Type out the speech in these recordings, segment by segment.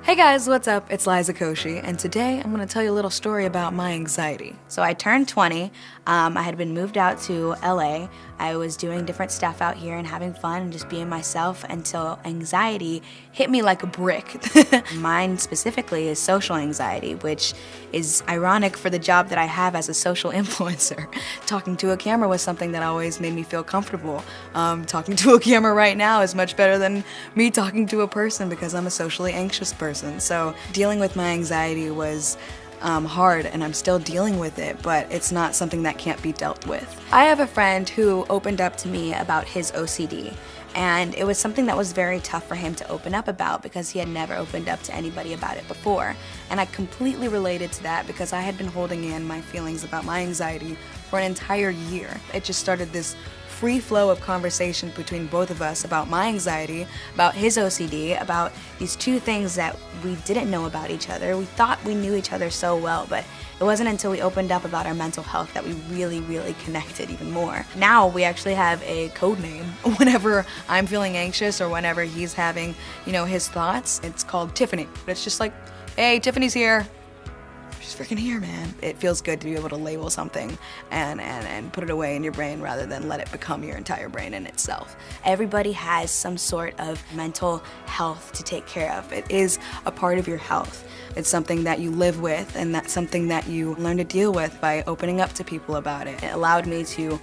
Hey guys, what's up? It's Liza Koshy, and today I'm going to tell you a little story about my anxiety. So I turned 20. I had been moved out to LA. I was doing different stuff out here and having fun and just being myself until anxiety hit me like a brick. Mine specifically is social anxiety, which is ironic for the job that I have as a social influencer. Talking to a camera was something that always made me feel comfortable. Talking to a camera right now is much better than me talking to a person because I'm a socially anxious person. So dealing with my anxiety was hard, and I'm still dealing with it, but it's not something that can't be dealt with. I have a friend who opened up to me about his OCD, and it was something that was very tough for him to open up about because he had never opened up to anybody about it before. And I completely related to that because I had been holding in my feelings about my anxiety for an entire year. It just started this free flow of conversation between both of us about my anxiety, about his OCD, about these two things that we didn't know about each other. We thought we knew each other so well, but it wasn't until we opened up about our mental health that we really connected even more. Now we actually have a code name whenever I'm feeling anxious or whenever he's having, his thoughts. It's called Tiffany. But it's just like, hey, Tiffany's here. She's freaking here, man. It feels good to be able to label something and put it away in your brain rather than let it become your entire brain in itself. Everybody has some sort of mental health to take care of. It is a part of your health. It's something that you live with, and that's something that you learn to deal with by opening up to people about it. It allowed me to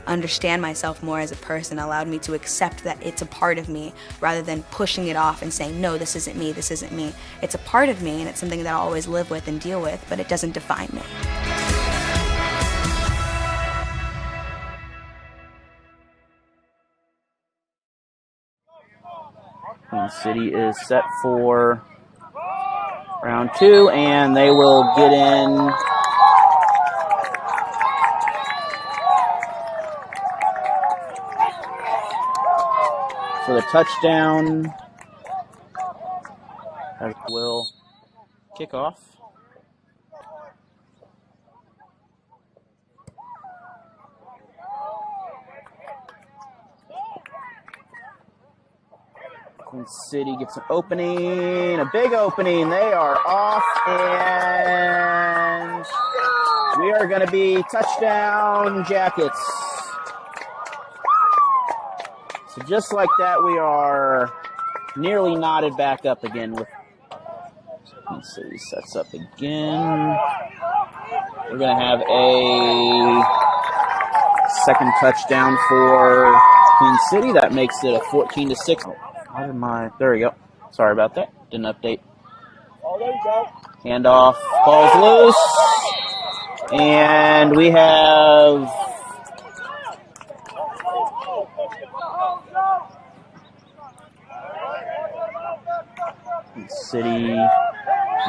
understand myself more as a person, allowed me to accept that it's a part of me rather than pushing it off and saying, no, this isn't me, this isn't me. It's a part of me, and it's something that I'll always live with and deal with, but it doesn't define me. Queen City is set for round two, and they will get in for the touchdown. As will kick off. Queen City gets an opening, a big opening. They are off, and we are going to be touchdown Jackets. So just like that, we are nearly knotted back up again. With Queen City sets up again. We're going to have a second touchdown for Queen City. That makes it a 14-6. There we go. Sorry about that. Didn't update. Handoff. Ball's loose. And we have City.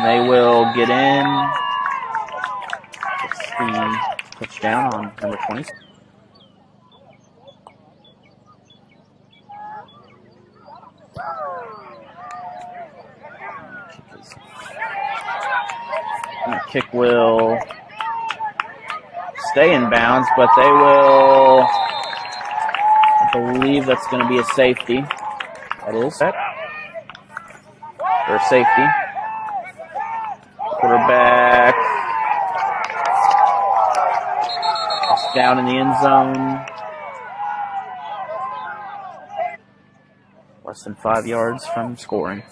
They will get in. It's the touchdown on number 20. The kick will stay in bounds, but they will, I believe that's going to be a safety. That is that. For safety. Quarterback is down in the end zone. Less than 5 yards from scoring.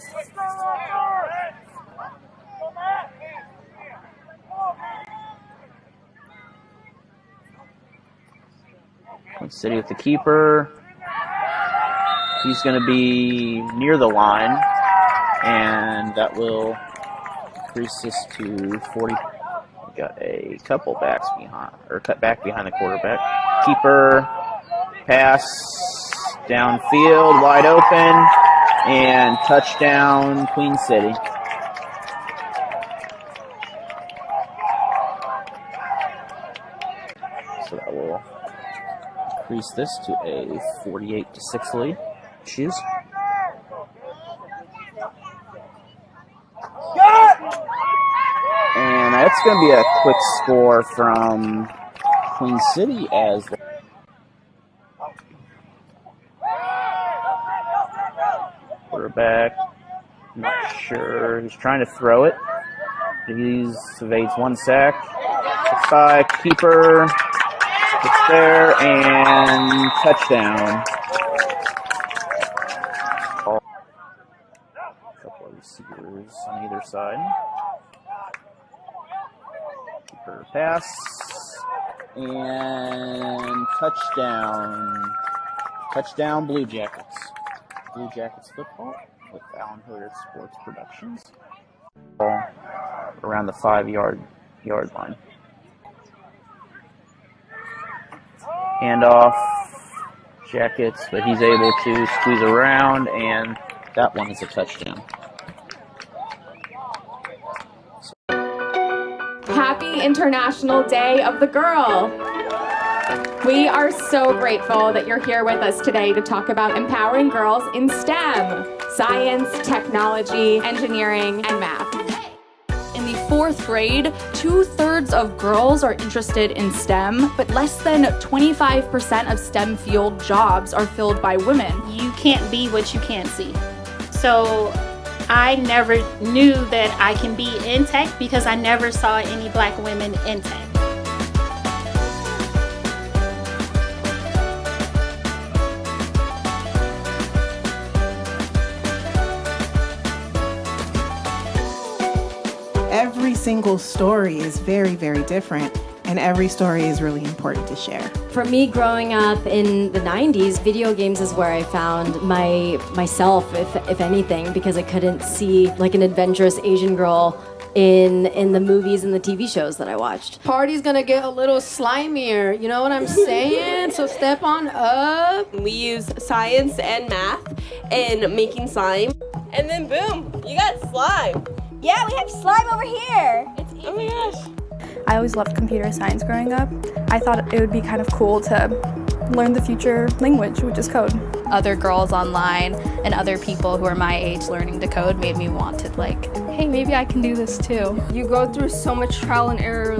Queen City with the keeper. He's going to be near the line, and that will increase this to 40. We got a couple backs behind, or cut back behind the quarterback. Keeper, pass, downfield, wide open, and touchdown, Queen City. So that will increase this to a 48-6 lead. Shoes. And that's going to be a quick score from Queen City as the quarterback Not sure. He's trying to throw it. He evades one sack. It's by keeper. It's there and touchdown. A couple of receivers on either side. Keeper pass and touchdown. Touchdown, Bluejackets. Bluejackets football with Alan Hilliard Sports Productions. Ball around the 5-yard line. Hand off, Jackets, but he's able to squeeze around, and that one is a touchdown. Happy International Day of the Girl. We are so grateful that you're here with us today to talk about empowering girls in STEM, science, technology, engineering, and math. In the 4th grade, 2/3 of girls are interested in STEM, but less than 25% of STEM field jobs are filled by women. You can't be what you can't see. So I never knew that I can be in tech because I never saw any black women in tech. Every single story is very, very different, and every story is really important to share. For me, growing up in the 90s, video games is where I found myself, if anything, because I couldn't see like an adventurous Asian girl in the movies and the TV shows that I watched. Party's gonna get a little slimier, you know what I'm saying? So step on up. We use science and math in making slime. And then boom, you got slime. Yeah, we have slime over here. It's easy. Oh my gosh. I always loved computer science growing up. I thought it would be kind of cool to learn the future language, which is code. Other girls online and other people who are my age learning to code made me want to hey, maybe I can do this too. You go through so much trial and error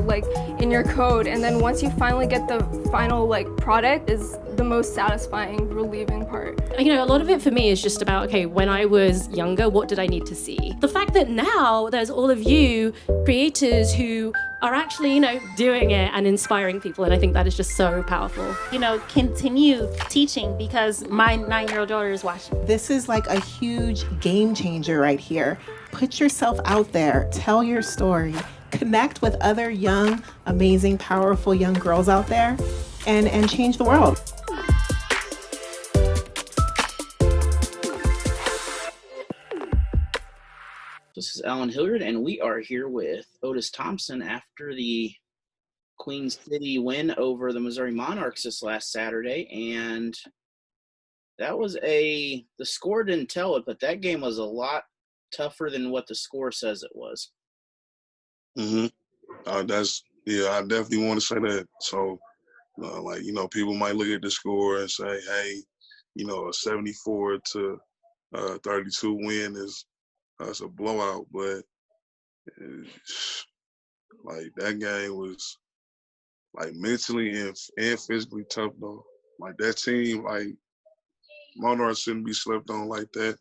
in your code, and then once you finally get the final product is the most satisfying, relieving part. You know, a lot of it for me is just about, okay, when I was younger, what did I need to see? The fact that now there's all of you creators who are actually, doing it and inspiring people, and I think that is just so powerful. Continue teaching because my 9-year-old daughter is watching. This is like a huge game changer right here. Put yourself out there, tell your story, connect with other young, amazing, powerful young girls out there, and change the world. This is Alan Hilliard, and we are here with Otis Thompson after the Queen City win over the Missouri Monarchs this last Saturday. And that was the score didn't tell it, but that game was a lot tougher than what the score says it was. I definitely want to say that. So, people might look at the score and say, hey, a 74-32 win is a blowout, but that game was mentally and physically tough though. That team, Monarchs shouldn't be slept on like that.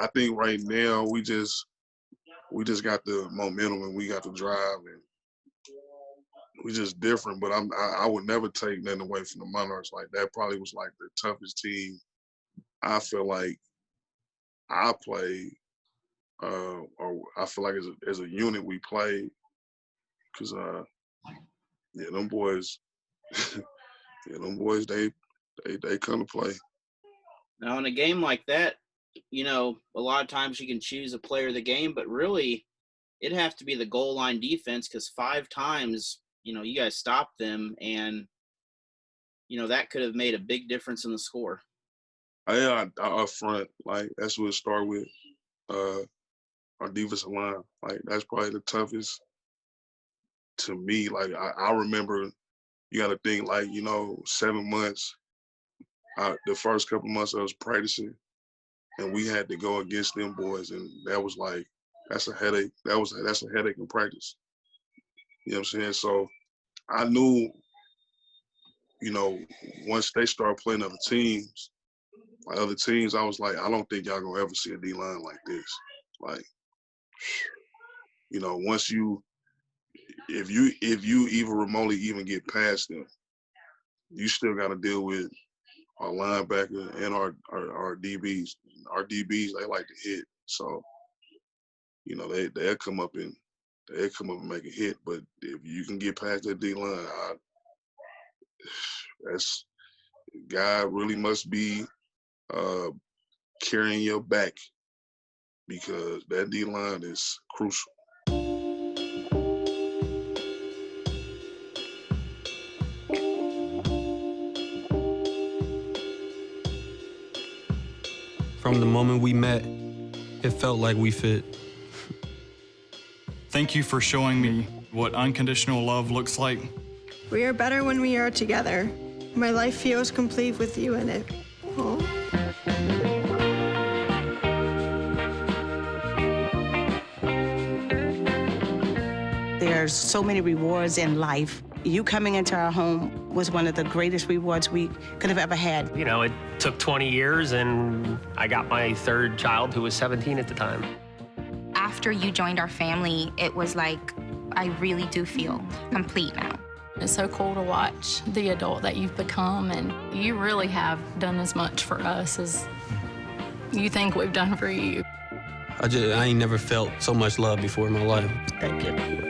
I think right now we just got the momentum and we got the drive and we just different. But I would never take nothing away from the Monarchs. That probably was the toughest team I feel like I played, or I feel like as a unit we played, because them boys, they come to play. Now in a game like that, a lot of times you can choose a player of the game, but really it'd have to be the goal line defense because 5 times, you guys stopped them, and that could have made a big difference in the score. Yeah, up front, that's what it started with. Our defensive line, that's probably the toughest to me. I remember, you got to think 7 months. The first couple months I was practicing, and we had to go against them boys, and that was that's a headache. That's a headache in practice. You know what I'm saying? So I knew, once they start playing other teams, like other teams, I was like, I don't think y'all gonna ever see a D line like this. Like, you know, once you, if you even remotely even get past them, you still got to deal with our linebacker and our DBs. Our DBs, they like to hit, so you know they'll come up and make a hit. But if you can get past that D line, that's God really must be carrying your back, because that D line is crucial. From the moment we met, it felt like we fit. Thank you for showing me what unconditional love looks like. We are better when we are together. My life feels complete with you in it. Oh. There's so many rewards in life. You coming into our home was one of the greatest rewards we could have ever had. You know, it took 20 years, and I got my third child, who was 17 at the time. After you joined our family, it was like, I really do feel complete now. It's so cool to watch the adult that you've become, and you really have done as much for us as you think we've done for you. I ain't never felt so much love before in my life. Thank you.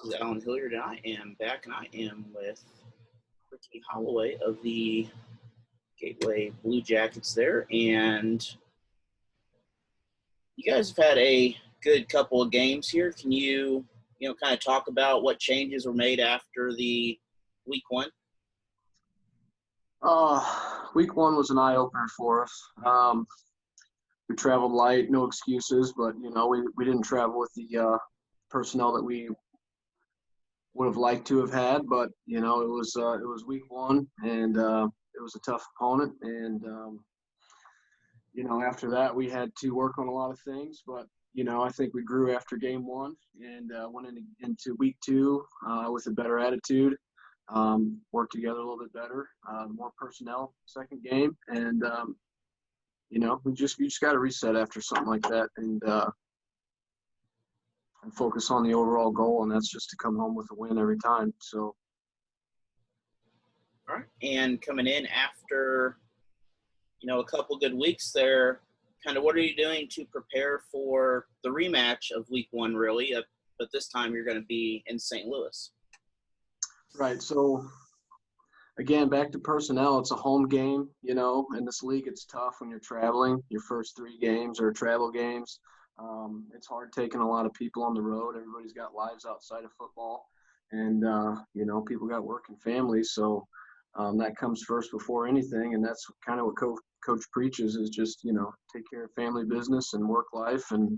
This is Alan Hilliard, and I am back, and I am with Ricky Holloway of the Gateway Bluejackets there, and you guys have had a good couple of games here. Can you kind of talk about what changes were made after the week one? Week one was an eye-opener for us. We traveled light, no excuses, but, you know, we didn't travel with the personnel that we would have liked to have had, but, you know, it was week one, and it was a tough opponent, and, you know, after that we had to work on a lot of things, but, you know, I think we grew after game one and went into week two with a better attitude, worked together a little bit better, more personnel second game, and, you know, you just got to reset after something like that and focus on the overall goal, and that's just to come home with a win every time. So. All right, and coming in after, you know, a couple good weeks there, kind of what are you doing to prepare for the rematch of week one, really? But this time you're going to be in St. Louis. Right. So, again, back to personnel. It's a home game, you know. In this league, it's tough when you're traveling. Your first three games are travel games. It's hard taking a lot of people on the road. Everybody's got lives outside of football. And, you know, people got work and families. So that comes first before anything. And that's kind of what Coach preaches is just, you know, take care of family business and work life and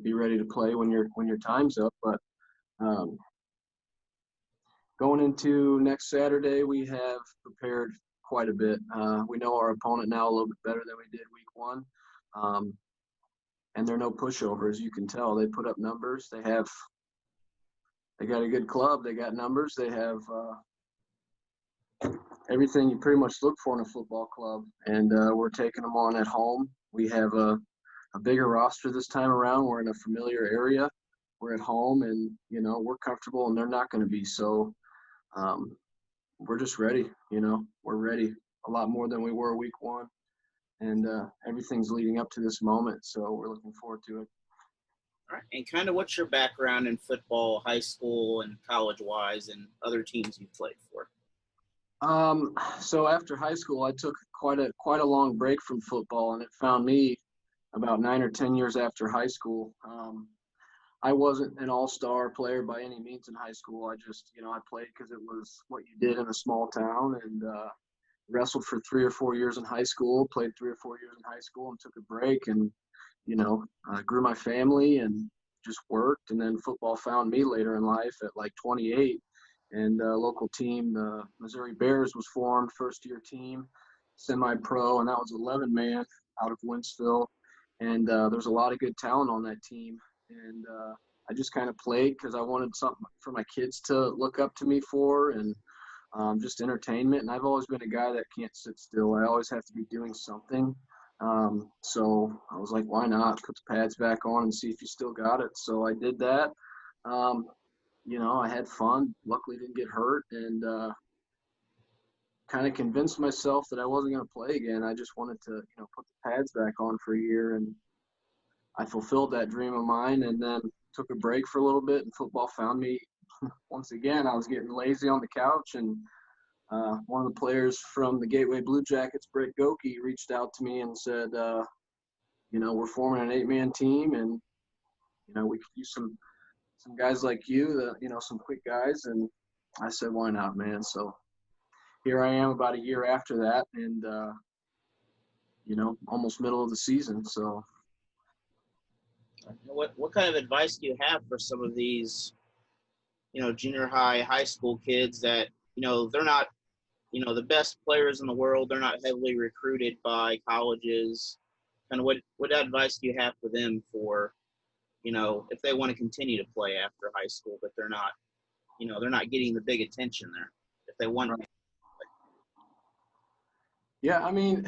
be ready to play when your time's up. But going into next Saturday, we have prepared quite a bit. We know our opponent now a little bit better than we did week one. And they're no pushovers, you can tell. They put up numbers. They got a good club. They got numbers. They have everything you pretty much look for in a football club. And we're taking them on at home. We have a bigger roster this time around. We're in a familiar area. We're at home, and, you know, we're comfortable, and they're not going to be. So we're just ready, you know. We're ready a lot more than we were week one. And everything's leading up to this moment, so we're looking forward to it. All right, and kind of what's your background in football, high school and college-wise, and other teams you've played for? So after high school, I took quite a long break from football, and it found me about 9 or 10 years after high school. I wasn't an all-star player by any means in high school. I just, you know, I played because it was what you did in a small town, and wrestled for 3 or 4 years in high school, played 3 or 4 years in high school, and took a break, and, you know, grew my family and just worked. And then football found me later in life at like 28, and a local team, the Missouri Bears, was formed, first-year team. semi-pro, and that was 11-man out of Winsville. And there's a lot of good talent on that team. And I just kind of played because I wanted something for my kids to look up to me for, and just entertainment. And I've always been a guy that can't sit still. I always have to be doing something. So I was like, why not put the pads back on and see if you still got it? So I did that. You know, I had fun. Luckily didn't get hurt, and kind of convinced myself that I wasn't going to play again. I just wanted to, you know, put the pads back on for a year, and I fulfilled that dream of mine, and then took a break for a little bit, and football found me once again. I was getting lazy on the couch, and one of the players from the Gateway Bluejackets, Brett Goki, reached out to me and said, you know, we're forming an 8-man team, and, you know, we could use some guys like you, you know, some quick guys. And I said, why not, man? So here I am about a year after that, and, you know, almost middle of the season. So what kind of advice do you have for some of these, you know, junior high school kids that, you know, they're not, you know, the best players in the world, they're not heavily recruited by colleges? Kind of what advice do you have for them for, you know, if they want to continue to play after high school, but they're not, you know, they're not getting the big attention there if they want to? Yeah, I mean,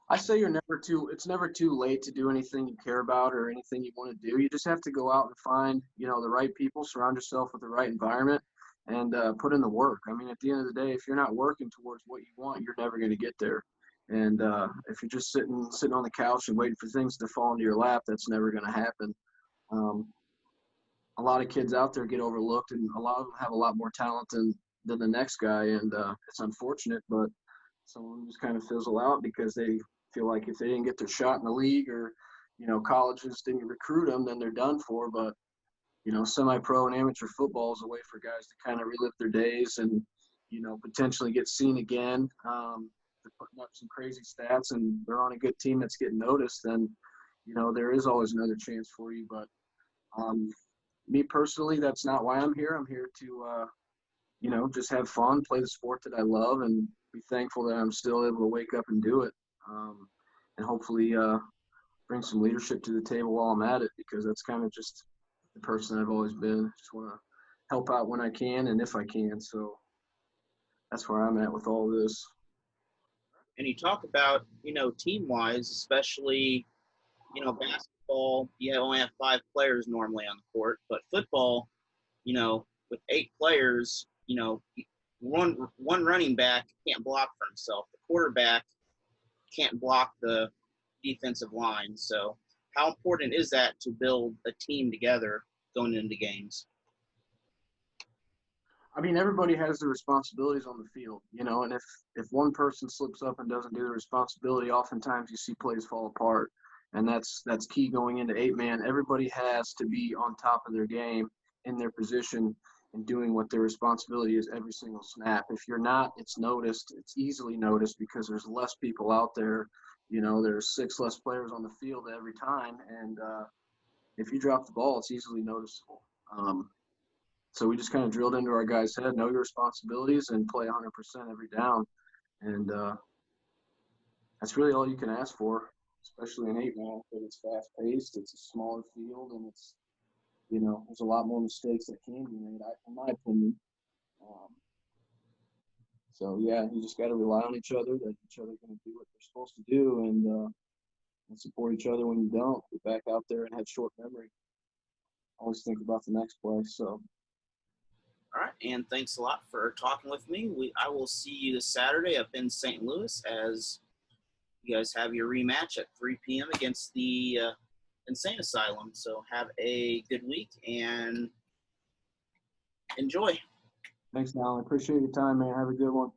I say it's never too late to do anything you care about or anything you want to do. You just have to go out and find, you know, the right people, surround yourself with the right environment, and put in the work. I mean, at the end of the day, if you're not working towards what you want, you're never going to get there. And if you're just sitting on the couch and waiting for things to fall into your lap, that's never going to happen. A lot of kids out there get overlooked, and a lot of them have a lot more talent than the next guy, and it's unfortunate, but some of them just kind of fizzle out because they feel like if they didn't get their shot in the league, or, you know, colleges didn't recruit them, then they're done for. But, you know, semi-pro and amateur football is a way for guys to kind of relive their days and, you know, potentially get seen again. They're putting up some crazy stats, and they're on a good team that's getting noticed, then, you know, there is always another chance for you. But me personally, that's not why I'm here. I'm here to, you know, just have fun, play the sport that I love, and be thankful that I'm still able to wake up and do it. And hopefully bring some leadership to the table while I'm at it, because that's kind of just the person I've always been. Just want to help out when I can and if I can. So that's where I'm at with all this. And you talk about, you know, team-wise, especially, you know, basketball, you only have 5 players normally on the court, but football, you know, with 8 players, you know, one running back can't block for himself. The quarterback can't block the defensive line. So how important is that to build a team together going into games? I mean, everybody has their responsibilities on the field, you know, and if one person slips up and doesn't do the responsibility, oftentimes you see plays fall apart. And that's key going into 8-man. Everybody has to be on top of their game in their position and doing what their responsibility is every single snap. If you're not, it's noticed. It's easily noticed because there's less people out there. You know, there's 6 less players on the field every time. And if you drop the ball, it's easily noticeable. So we just kind of drilled into our guys' head, know your responsibilities and play 100% every down. And that's really all you can ask for, especially in 8-man, because it's fast-paced, it's a smaller field, and it's, you know, there's a lot more mistakes that can be made, in my opinion. So, yeah, you just got to rely on each other, that each other going to do what they're supposed to do, and support each other when you don't. Get back out there and have short memory. Always think about the next play, so. All right, and thanks a lot for talking with me. I will see you this Saturday up in St. Louis as you guys have your rematch at 3 p.m. against the Insane Asylum. So have a good week and enjoy. Thanks, Alan. I appreciate your time, man. Have a good one.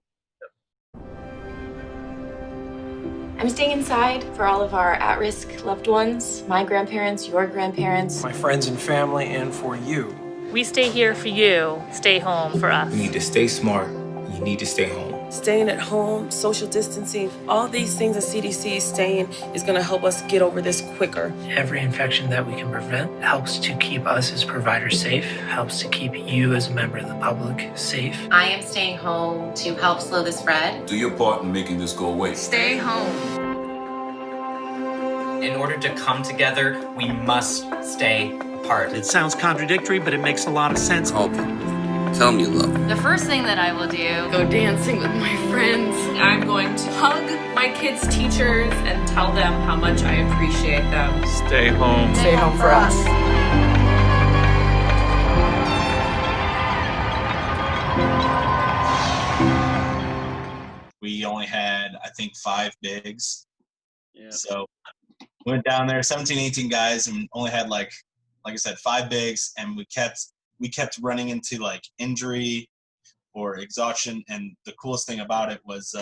I'm staying inside for all of our at-risk loved ones, my grandparents, your grandparents, my friends and family, and for you. We stay here for you. Stay home for us. You need to stay smart. You need to stay home. staying at home, social distancing, all these things the CDC is saying is going to help us get over this quicker. Every infection that we can prevent helps to keep us as providers safe, helps to keep you as a member of the public safe. I am staying home to help slow the spread. Do your part in making this go away. Stay home. In order to come together, we must stay apart. It sounds contradictory, but it makes a lot of sense. Call people. Tell them you love them. The first thing that I will do, go dancing with my friends. I'm going to hug my kids' teachers and tell them how much I appreciate them. Stay home. Stay home for us. We only had, I think, 5 bigs. Yeah. So went down there, 17, 18 guys, and only had like I said, 5 bigs, and we kept running into like injury or exhaustion. And the coolest thing about it was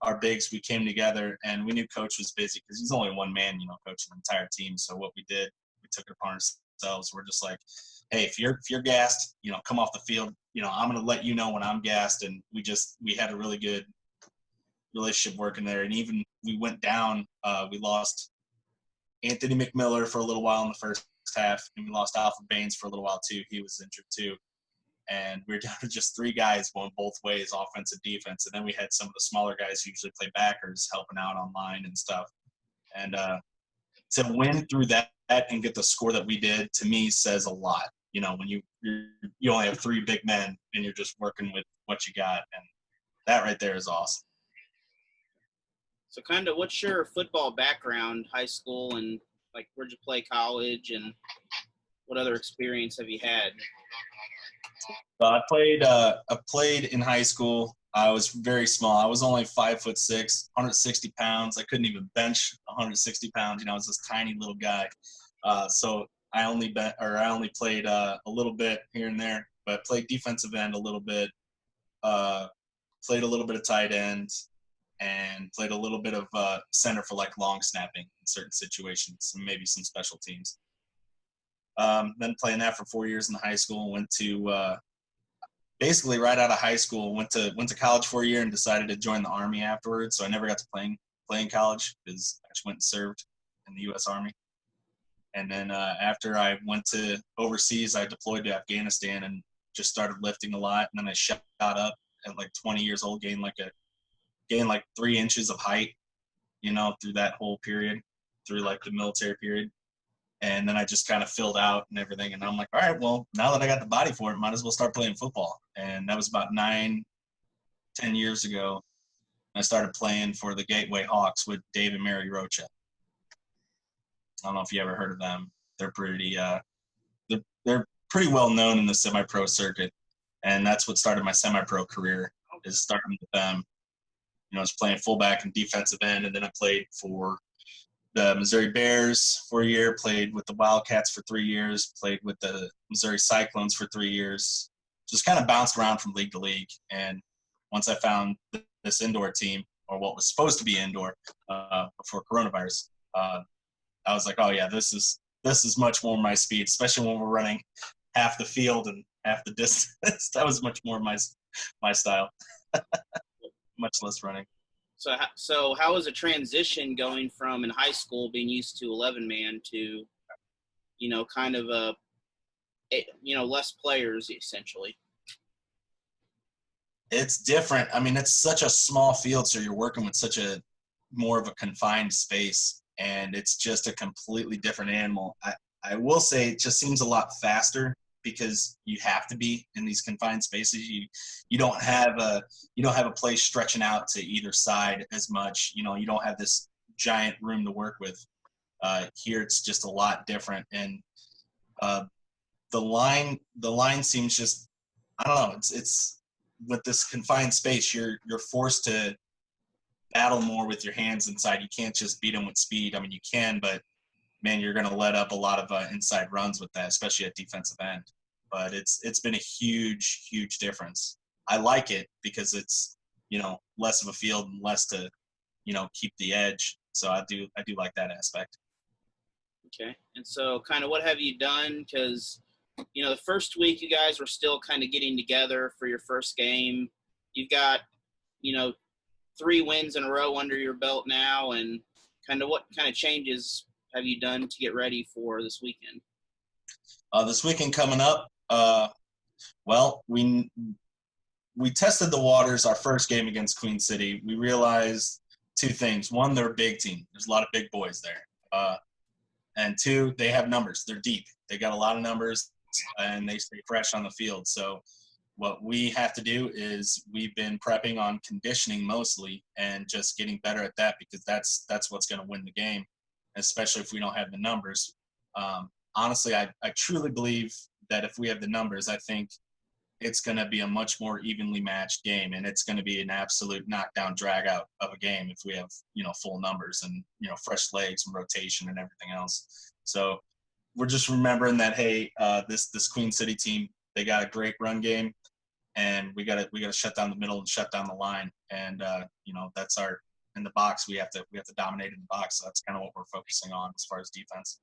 our bigs, we came together, and we knew coach was busy because he's only one man, coaching the entire team. So what we did, we took it upon ourselves. We're just like, hey, if you're gassed, come off the field. I'm going to let you know when I'm gassed. And we had a really good relationship working there. And even we went down, we lost Anthony McMiller for a little while in the first half, and we lost Alfred Baines for a little while too. He was injured too. And we were down to just 3 guys going both ways, offense and defense. And then we had some of the smaller guys who usually play backers helping out online and stuff. And to win through that and get the score that we did, to me, says a lot. When you only have 3 big men and you're just working with what you got. And that right there is awesome. So kind of what's your football background, high school, and like where'd you play college, and what other experience have you had? I played in high school. I was very small. I was only 5'6", 160 pounds. I couldn't even bench 160 pounds. I was this tiny little guy. So I only played a little bit here and there, but played defensive end a little bit. Played a little bit of tight end, and played a little bit of center for like long snapping in certain situations, and maybe some special teams. Then playing that for 4 years in high school, went to basically right out of high school, went to college for a year and decided to join the Army afterwards. So I never got to play in college because I just went and served in the U.S. Army. And then after I went to overseas, I deployed to Afghanistan and just started lifting a lot. And then I shot up at like 20 years old, gained like 3 inches of height, through that whole period, through like the military period. And then I just kind of filled out and everything. And I'm like, all right, well, now that I got the body for it, might as well start playing football. And that was about 9-10 years ago. I started playing for the Gateway Hawks with Dave and Mary Rocha. I don't know if you ever heard of them. They're pretty they're pretty well known in the semi-pro circuit. And that's what started my semi-pro career, is starting with them. I was playing fullback and defensive end, and then I played for the Missouri Bears for a year, played with the Wildcats for 3 years, played with the Missouri Cyclones for 3 years, just kind of bounced around from league to league. And once I found this indoor team, or what was supposed to be indoor before coronavirus, I was like, oh yeah, this is much more my speed, especially when we're running half the field and half the distance. That was much more my style. Much less running. So how was a transition going from in high school being used to 11-man to, kind of less players essentially? It's different. I mean, it's such a small field, so you're working with such a more of a confined space, and it's just a completely different animal. I will say it just seems a lot faster, because you have to be in these confined spaces. You don't have a place stretching out to either side as much. You don't have this giant room to work with. Here it's just a lot different, and the line seems just, I don't know. It's with this confined space, you're forced to battle more with your hands inside. You can't just beat them with speed. I mean, you can, but man, you're going to let up a lot of inside runs with that, especially at defensive end. But it's been a huge, huge difference. I like it because it's, less of a field and less to, keep the edge. So I do like that aspect. Okay. And so kind of what have you done? Because, the first week you guys were still kind of getting together for your first game. You've got, 3 wins in a row under your belt now, and what kind of changes have you done to get ready for this weekend? This weekend coming up, well, we tested the waters our first game against Queen City. We realized 2 things. 1, they're a big team. There's a lot of big boys there. And 2, they have numbers. They're deep. They got a lot of numbers, and they stay fresh on the field. So what we have to do is we've been prepping on conditioning mostly and just getting better at that, because that's what's going to win the game, especially if we don't have the numbers. Honestly, I truly believe that if we have the numbers, I think it's going to be a much more evenly matched game, and it's going to be an absolute knockdown drag out of a game if we have, full numbers and, fresh legs and rotation and everything else. So we're just remembering that, hey, this Queen City team, they got a great run game, and we got to shut down the middle and shut down the line. And, that's in the box, we have to dominate in the box. So that's kind of what we're focusing on as far as defense.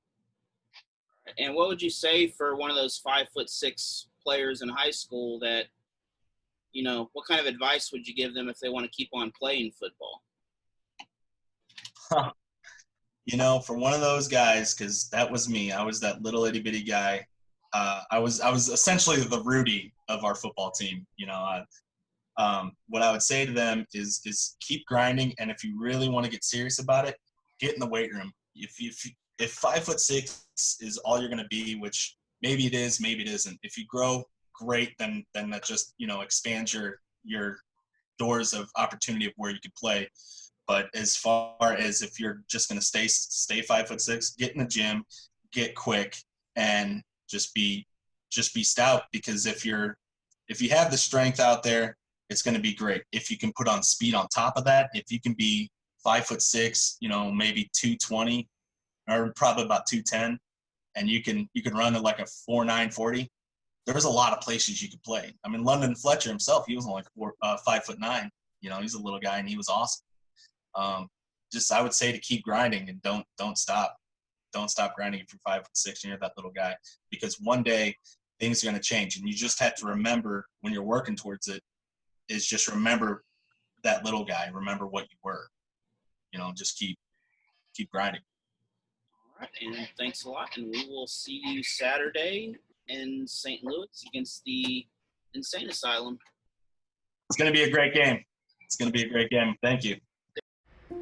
And what would you say for one of those 5'6" players in high school that, what kind of advice would you give them if they want to keep on playing football? For one of those guys, because that was me. I was that little itty bitty guy. I was essentially the Rudy of our football team. What I would say to them is keep grinding, and if you really want to get serious about it, get in the weight room. If 5'6" is all you're going to be, which maybe it is, maybe it isn't. If you grow, great, then that just expands your doors of opportunity of where you could play. But as far as if you're just going to stay 5'6", get in the gym, get quick, and just be stout. Because if you have the strength out there, it's going to be great. If you can put on speed on top of that, if you can be 5'6", maybe 220. Or probably about 210, and you can run at like a 4.9 40. There's a lot of places you could play. I mean, London Fletcher himself, he was only 5'9". He's a little guy, and he was awesome. I would say to keep grinding and don't stop. Don't stop grinding if you're 5'6" and you're that little guy, because one day things are going to change, and you just have to remember when you're working towards it. Is just remember that little guy. Remember what you were. Just keep grinding. And thanks a lot, and we will see you Saturday in St. Louis against the Insane Asylum. It's going to be a great game. Thank you.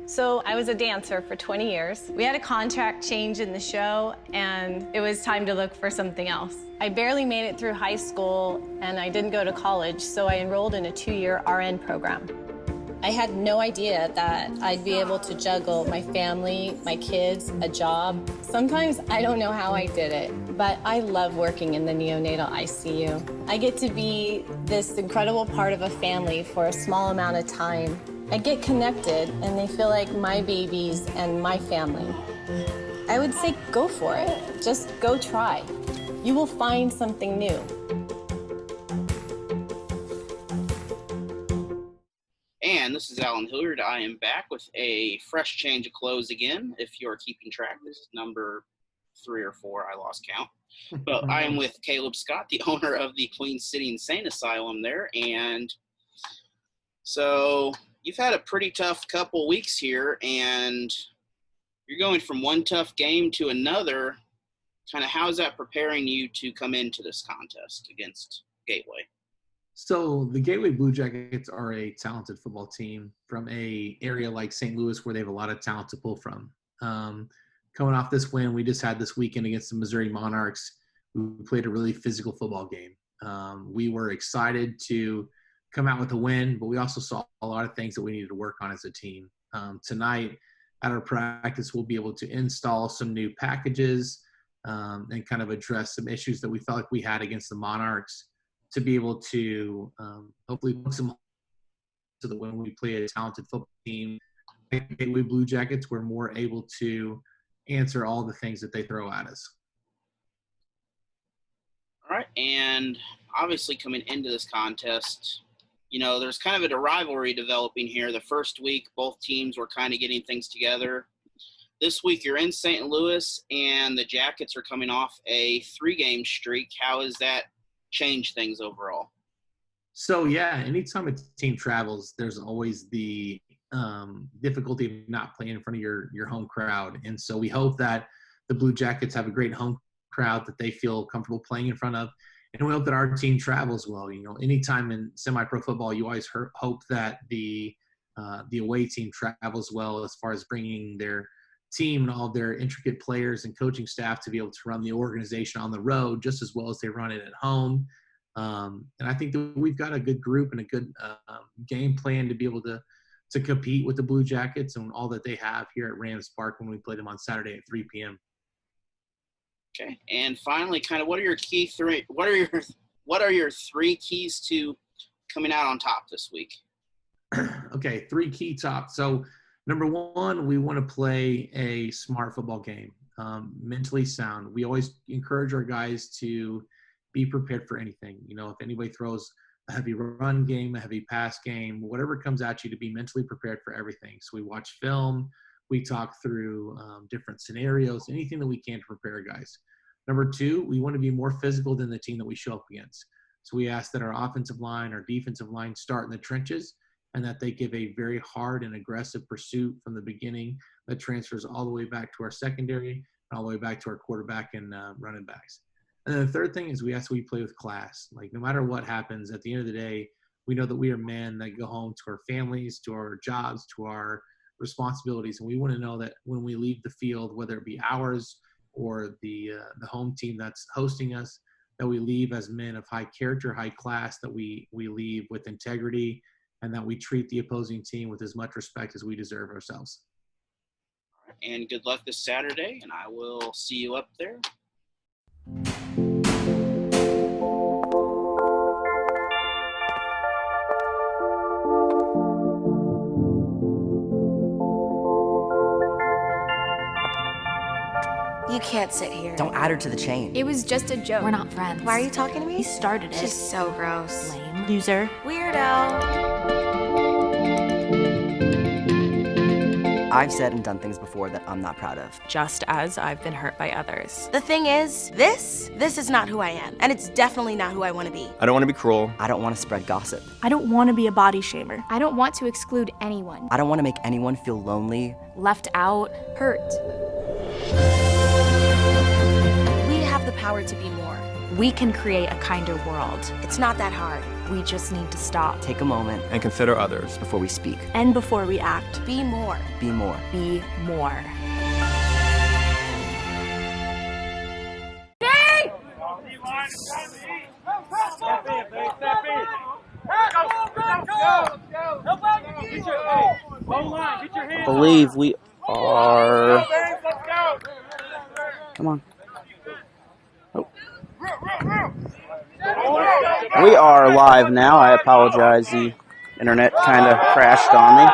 So I was a dancer for 20 years. We had a contract change in the show, and it was time to look for something else. I barely made it through high school, and I didn't go to college, so I enrolled in a 2-year RN program. I had no idea that I'd be able to juggle my family, my kids, a job. Sometimes I don't know how I did it, but I love working in the neonatal ICU. I get to be this incredible part of a family for a small amount of time. I get connected, and they feel like my babies and my family. I would say go for it. Just go try. You will find something new. And this is Alan Hilliard. I am back with a fresh change of clothes again. If you're keeping track, this is number 3 or 4. I lost count. But I am with Caleb Scott, the owner of the Queen City Insane Asylum there. And so you've had a pretty tough couple weeks here, and you're going from one tough game to another. Kind of how's that preparing you to come into this contest against Gateway? So the Gateway Bluejackets are a talented football team from a area like St. Louis where they have a lot of talent to pull from. Coming off this win we just had this weekend against the Missouri Monarchs, we played a really physical football game. We were excited to come out with a win, but we also saw a lot of things that we needed to work on as a team. Tonight at our practice, we'll be able to install some new packages and kind of address some issues that we felt like we had against the Monarchs, to be able to hopefully put some so that when we play a talented football team like Gateway Bluejackets, we're more able to answer all the things that they throw at us. All right, and obviously coming into this contest, there's kind of a rivalry developing here. The first week, both teams were kind of getting things together. This week, you're in St. Louis, and the Jackets are coming off a 3-game streak. How has that changed things overall? So yeah, anytime a team travels, there's always the difficulty of not playing in front of your home crowd. And so we hope that the Blue Jackets have a great home crowd that they feel comfortable playing in front of. And we hope that our team travels well. You know, anytime in semi-pro football, you always hope that the away team travels well as far as bringing their team and all of their intricate players and coaching staff to be able to run the organization on the road just as well as they run it at home. And I think that we've got a good group and a good game plan to be able to compete with the Blue Jackets and all that they have here at Rams Park when we play them on Saturday at 3 p.m. Okay, and finally, kind of, what are your three keys to coming out on top this week? Okay, 3 key tops. So number one, we want to play a smart football game, mentally sound. We always encourage our guys to be prepared for anything. You know, if anybody throws a heavy run game, a heavy pass game, whatever comes at you, to be mentally prepared for everything. So we watch film, we talk through different scenarios, anything that we can to prepare guys. Number two, we want to be more physical than the team that we show up against. So we ask that our offensive line, our defensive line start in the trenches, and that they give a very hard and aggressive pursuit from the beginning that transfers all the way back to our secondary and all the way back to our quarterback and running backs. And then the third thing is we ask that we play with class. Like, no matter what happens, at the end of the day, we know that we are men that go home to our families, to our jobs, to our responsibilities. And we want to know that when we leave the field, whether it be ours or the home team that's hosting us, that we leave as men of high character, high class, that we leave with integrity, and that we treat the opposing team with as much respect as we deserve ourselves. And good luck this Saturday, and I will see you up there. You can't sit here. Don't add her to the chain. It was just a joke. We're not friends. Why are you talking to me? He started it. She's so gross. Lame. Loser. Weirdo. I've said and done things before that I'm not proud of. Just as I've been hurt by others. The thing is, this is not who I am. And it's definitely not who I want to be. I don't want to be cruel. I don't want to spread gossip. I don't want to be a body shamer. I don't want to exclude anyone. I don't want to make anyone feel lonely, left out, hurt. We have the power to be more. We can create a kinder world. It's not that hard. We just need to stop. Take a moment and consider others before we speak. And before we act. Be more. Be more. Be more. I believe we are. Come on. Oh. We are live now. I apologize. The internet kind of crashed on me.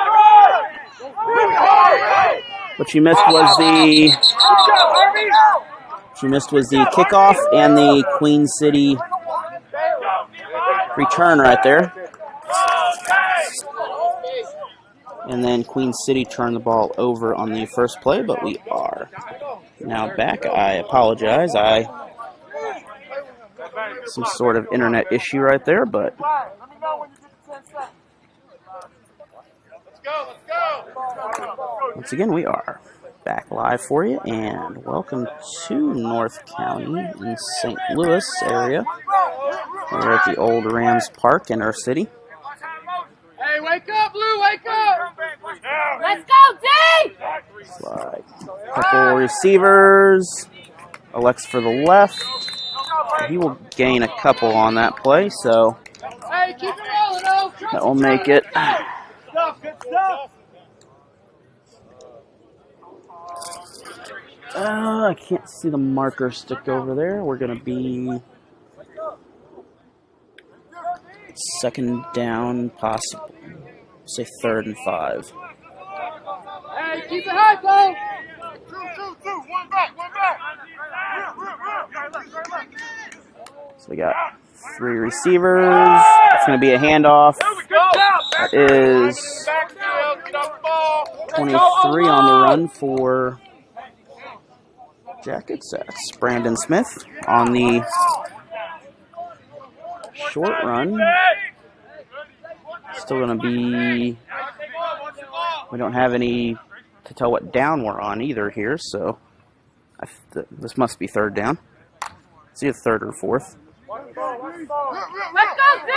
What you missed was the kickoff and the Queen City return right there. And then Queen City turned the ball over on the first play, but we are now back. I apologize. Some sort of internet issue right there, but once again, we are back live for you, and welcome to North County in St. Louis area. We're at the old Rams Park in our city. Hey, wake up, Blue, wake up! Let's go, D! Slide. Couple receivers. Alex for the left. He will gain a couple on that play, so Hey, keep it rolling, oh. that will make it. Good stuff. I can't see the marker stick over there. We're going to be second down, possible. Say 3rd and 5. Hey, keep it high, Bo. Two. One back. So we got 3 receivers. It's going to be a handoff. That is 23 on the run for Jackets. That's Brandon Smith on the short run. Still going to be, we don't have any to tell what down we're on either here, so this must be third down. It's either third or fourth. Let's go, D!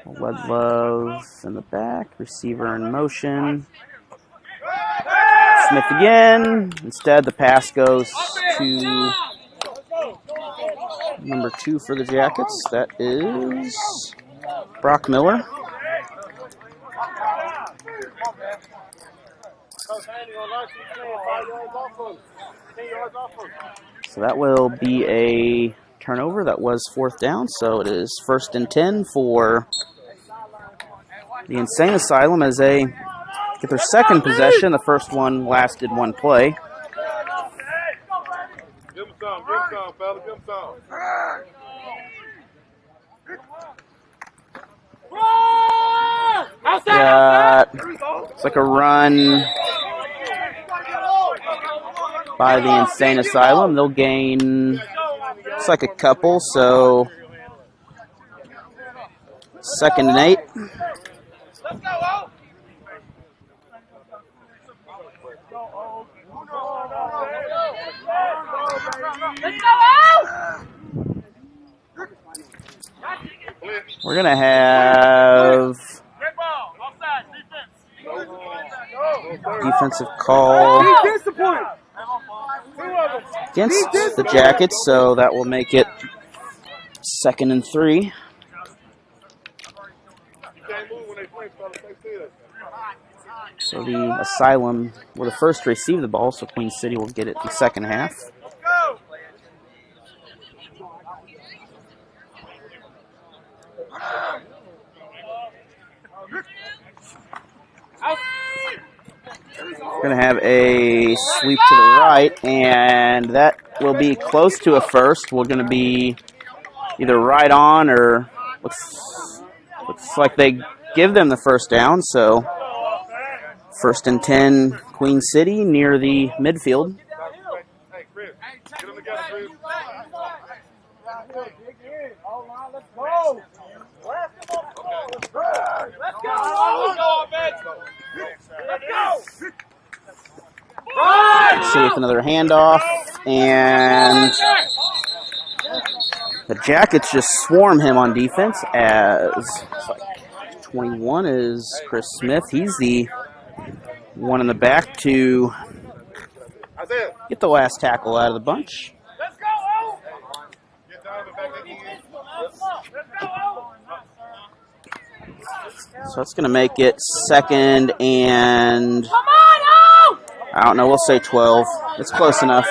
Ludlow in the back, receiver in motion. Smith again. Instead, the pass goes to number 2 for the Jackets. That is Brock Miller. So that will be a turnover. That was fourth down, so it is 1st and 10 for the Insane Asylum as they get their second possession. The first one lasted 1 play. Give him some, fella, give him some. It's like a run by the Insane Asylum. They'll gain, it's like a couple, so 2nd and 8. Let's go, We're going to have defensive call against the Jackets, so that will make it 2nd and 3. So the Asylum were the first to receive the ball, so Queen City will get it the second half. We're going to have a sweep to the right, and that will be close to a first. We're going to be either right on or looks like they give them the first down, so 1st and 10, Queen City near the midfield. Hey, Chris, get them together, Chris. Let's go. Let's go. See with another handoff, and the Jackets just swarm him on defense as it's like 21 is Chris Smith. He's the one in the back to get the last tackle out of the bunch. Let's go. So that's going to make it 2nd and, I don't know, we'll say 12. It's close enough.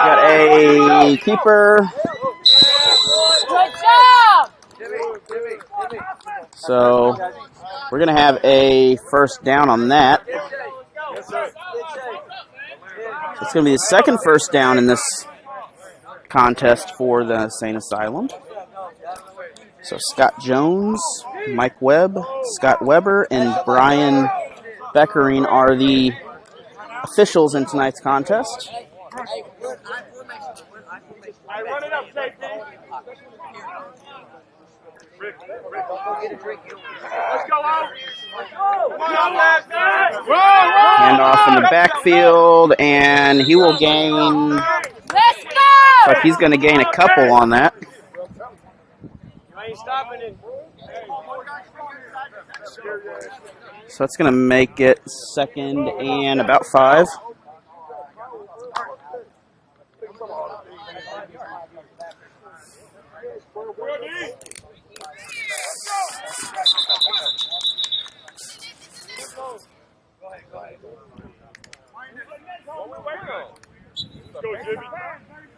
Got a keeper. Good job. So we're going to have a first down on that. It's going to be the second first down in this contest for the Insane Asylum. So Scott Jones, Mike Webb, Scott Weber, and Brian Beckering are the officials in tonight's contest. Handoff in the backfield, and he will gain. Let's go! Like he's going to gain a couple on that. So that's going to make it 2nd and about 5.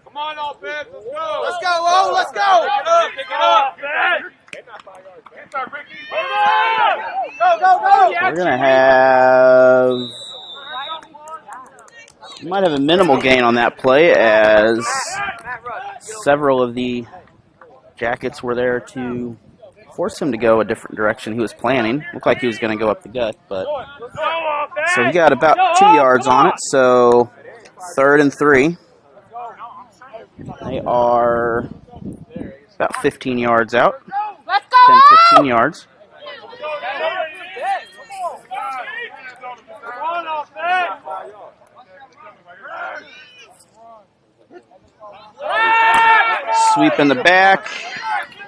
Come on, offense, let's go! Let's go, oh, let's go! Pick it up, Go! We're going to have, we might have a minimal gain on that play as several of the Jackets were there to force him to go a different direction he was planning. Looked like he was going to go up the gut, but so he got about 2 yards on it, so 3rd and 3. They are about 15 yards out. Let's 10, go! 15 yards. Sweep in the back.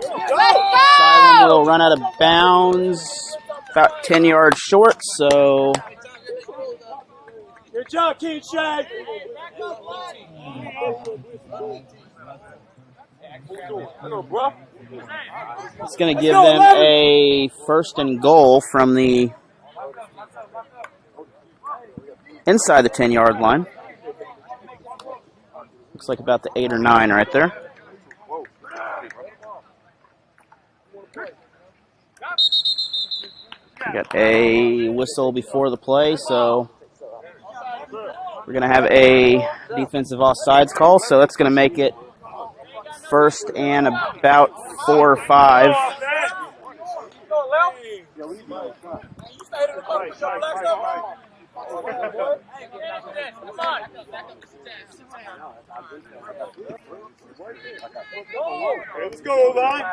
Asylum will run out of bounds about 10 yards short, so Good job, King Shaq. it's going to give them a 1st and goal from the inside the 10-yard line. Looks like about the 8 or 9 right there. We got a whistle before the play, so we're going to have a defensive offsides call, so that's going to make it 1st and about 4 or 5. Let's go, line.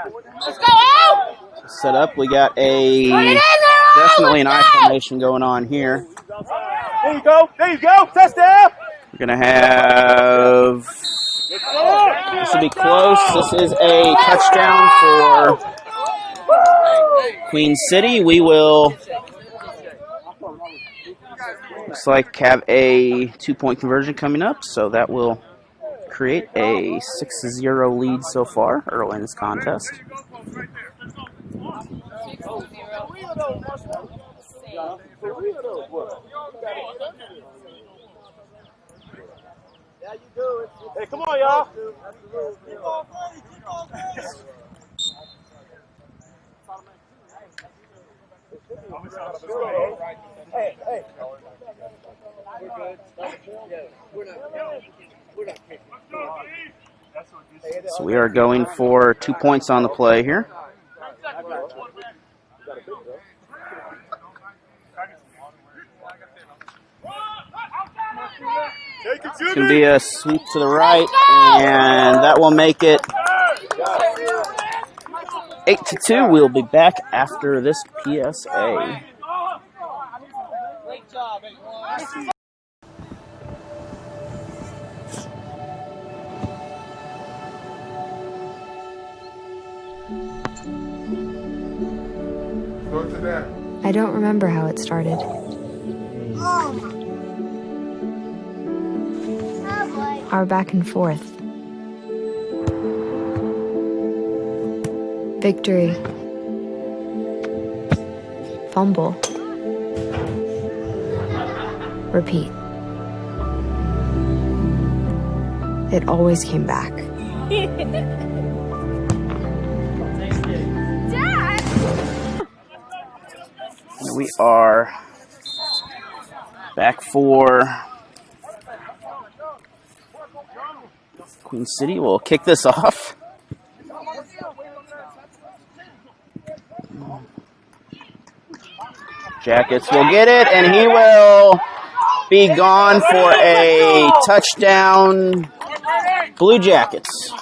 Let's go out! Set up, we got definitely an I formation going on here. There you go. There you go. Touchdown. We're going to have, this will be close. This is a touchdown for Queen City. We will, looks like, have a 2-point conversion coming up, so that will create a 6-0 lead so far early in this contest. Hey, come on, y'all. Hey, hey. So we are going for 2 points on the play here. It's going to be a sweep to the right, and that will make it 8-2. We'll be back after this PSA. I don't remember how it started. Our back and forth. Victory. Fumble. Repeat. It always came back. We are back for Queen City. We'll kick this off. Jackets will get it, and he will be gone for a touchdown, Blue Jackets.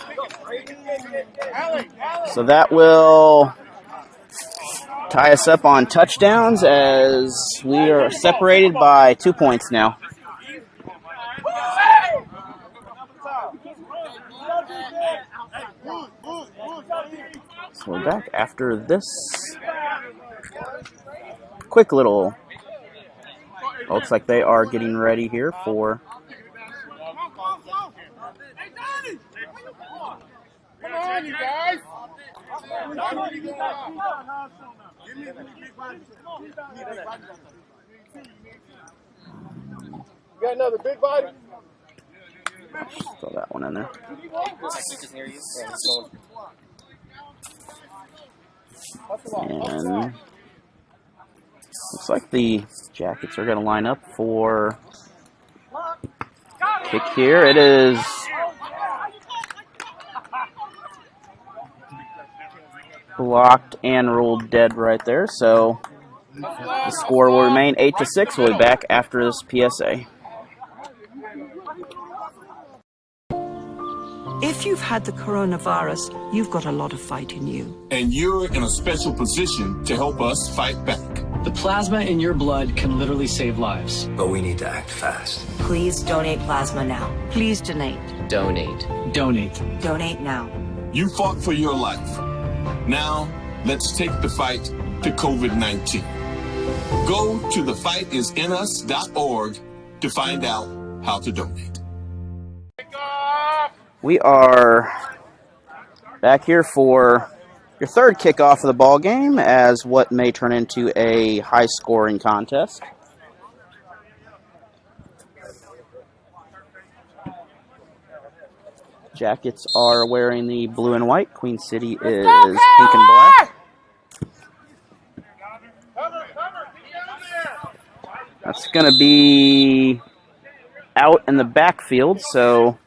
So that will tie us up on touchdowns as we are separated by 2 points now. So we're back after this quick little, looks like they are getting ready here for Come on, you guys. You got another big body? throw that one in there. And looks like the Jackets are going to line up for kick here. It is blocked and ruled dead right there. So the score will remain 8-6. We'll be back after this PSA. If you've had the coronavirus, you've got a lot of fight in you. And you're in a special position to help us fight back. The plasma in your blood can literally save lives. But we need to act fast. Please donate plasma now. Please donate. Donate. Donate. Donate now. You fought for your life. Now, let's take the fight to COVID-19. Go to thefightisinus.org to find out how to donate. We are back here for your third kickoff of the ball game as what may turn into a high-scoring contest. Jackets are wearing the blue and white. Queen City is pink and black. That's going to be out in the backfield, so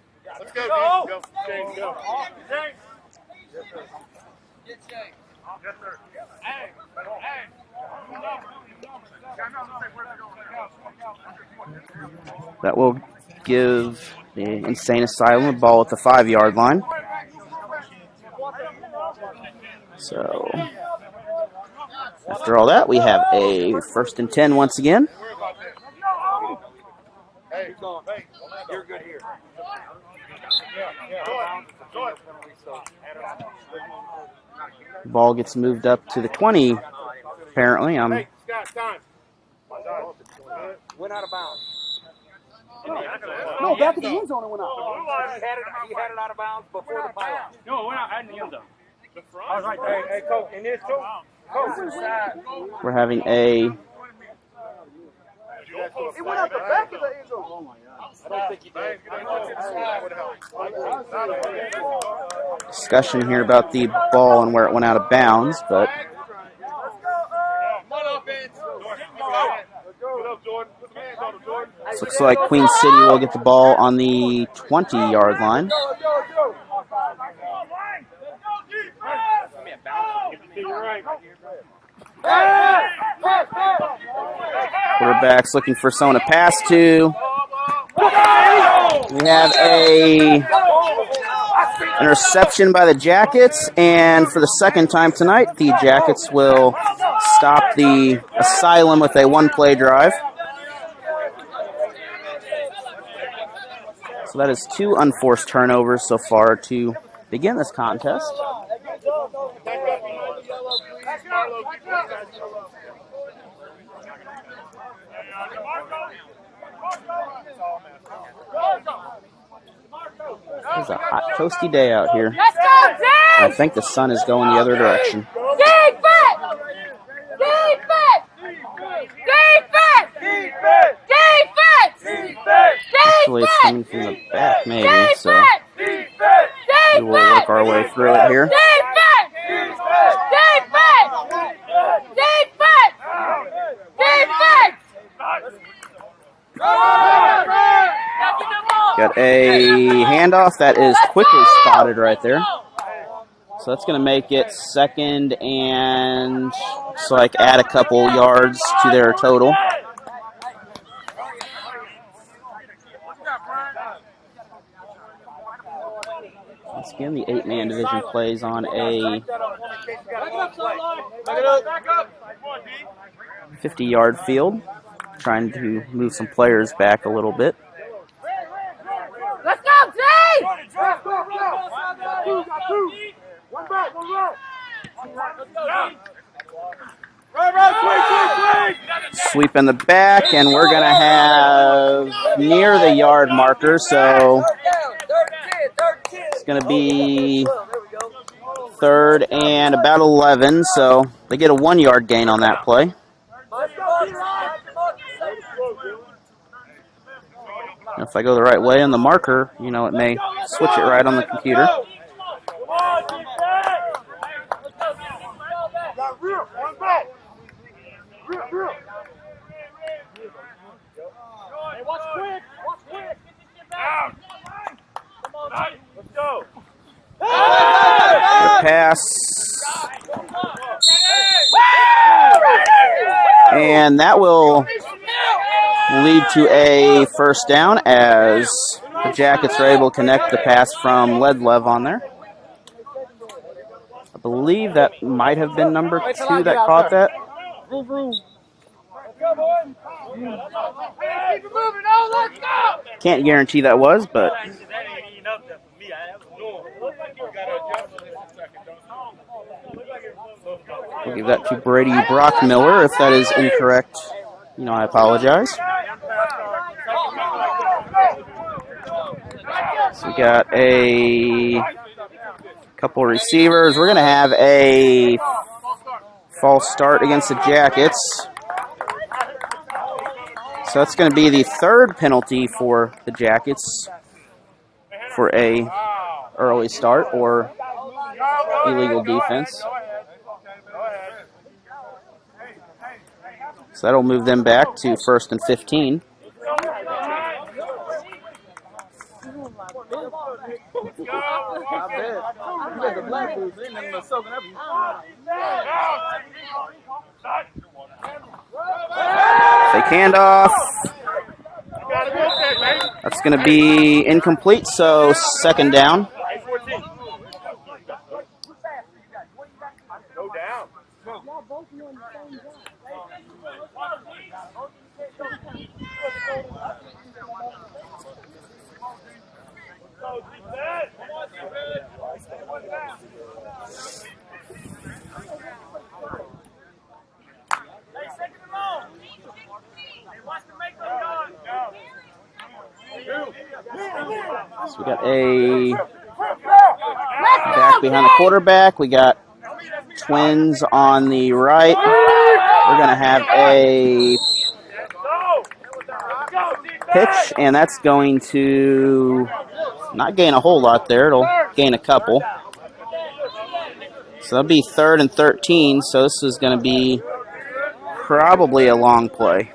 that will give the Insane Asylum a ball at the 5-yard line. So after all that, we have a 1st and 10 once again. You're good here. Ball gets moved up to the 20, apparently. Hey, Scott, time. Went out of bounds. No, back at the end zone it went out. He had it out of bounds before the pylon. No, it went out in the end zone. I was right there. Hey, coach, in this too. Coach inside. We're having a It went out the back of the end zone. Oh my God. I don't think he did. discussion here about the ball and where it went out of bounds, but it looks like Queen City will get the ball on the 20-yard line. Quarterback's looking for someone to pass to. We have a interception by the Jackets, and for the second time tonight, the Jackets will stop the Asylum with a one-play drive. So that is 2 unforced turnovers so far to begin this contest. It's a hot, toasty day out here. I think the sun is going the other direction. Actually, it's coming from the back, maybe, so we will work our way through it here. Got a handoff that is quickly spotted right there. So that's going to make it 2nd and so like add a couple yards to their total. Once again, the 8-man division plays on a 50-yard field, trying to move some players back a little bit. Let's go, Jay! One back, one right. Sweep in the back, and we're going to have near the yard marker, so it's going to be 3rd and about 11, so they get a 1-yard gain on that play. And if I go the right way on the marker, you know, it may switch it right on the computer. The pass. And that will lead to a 1st down as The Jackets are able to connect the pass from Ledlev on there. I believe that might have been number 2 that caught that. Can't guarantee that was, but we'll give that to Brady Brockmiller. If that is incorrect, I apologize. So we got a couple receivers. We're going to have a false start against the Jackets. So that's going to be the 3rd penalty for the Jackets for a early start or illegal defense. So that'll move them back to 1st and 15. Fake handoff. That's going to be incomplete, so 2nd down. So we got a back behind the quarterback. We got twins on the right. We're going to have a pitch, and that's going to not gain a whole lot there. It'll gain a couple. So that'll be 3rd and 13, so this is going to be probably a long play.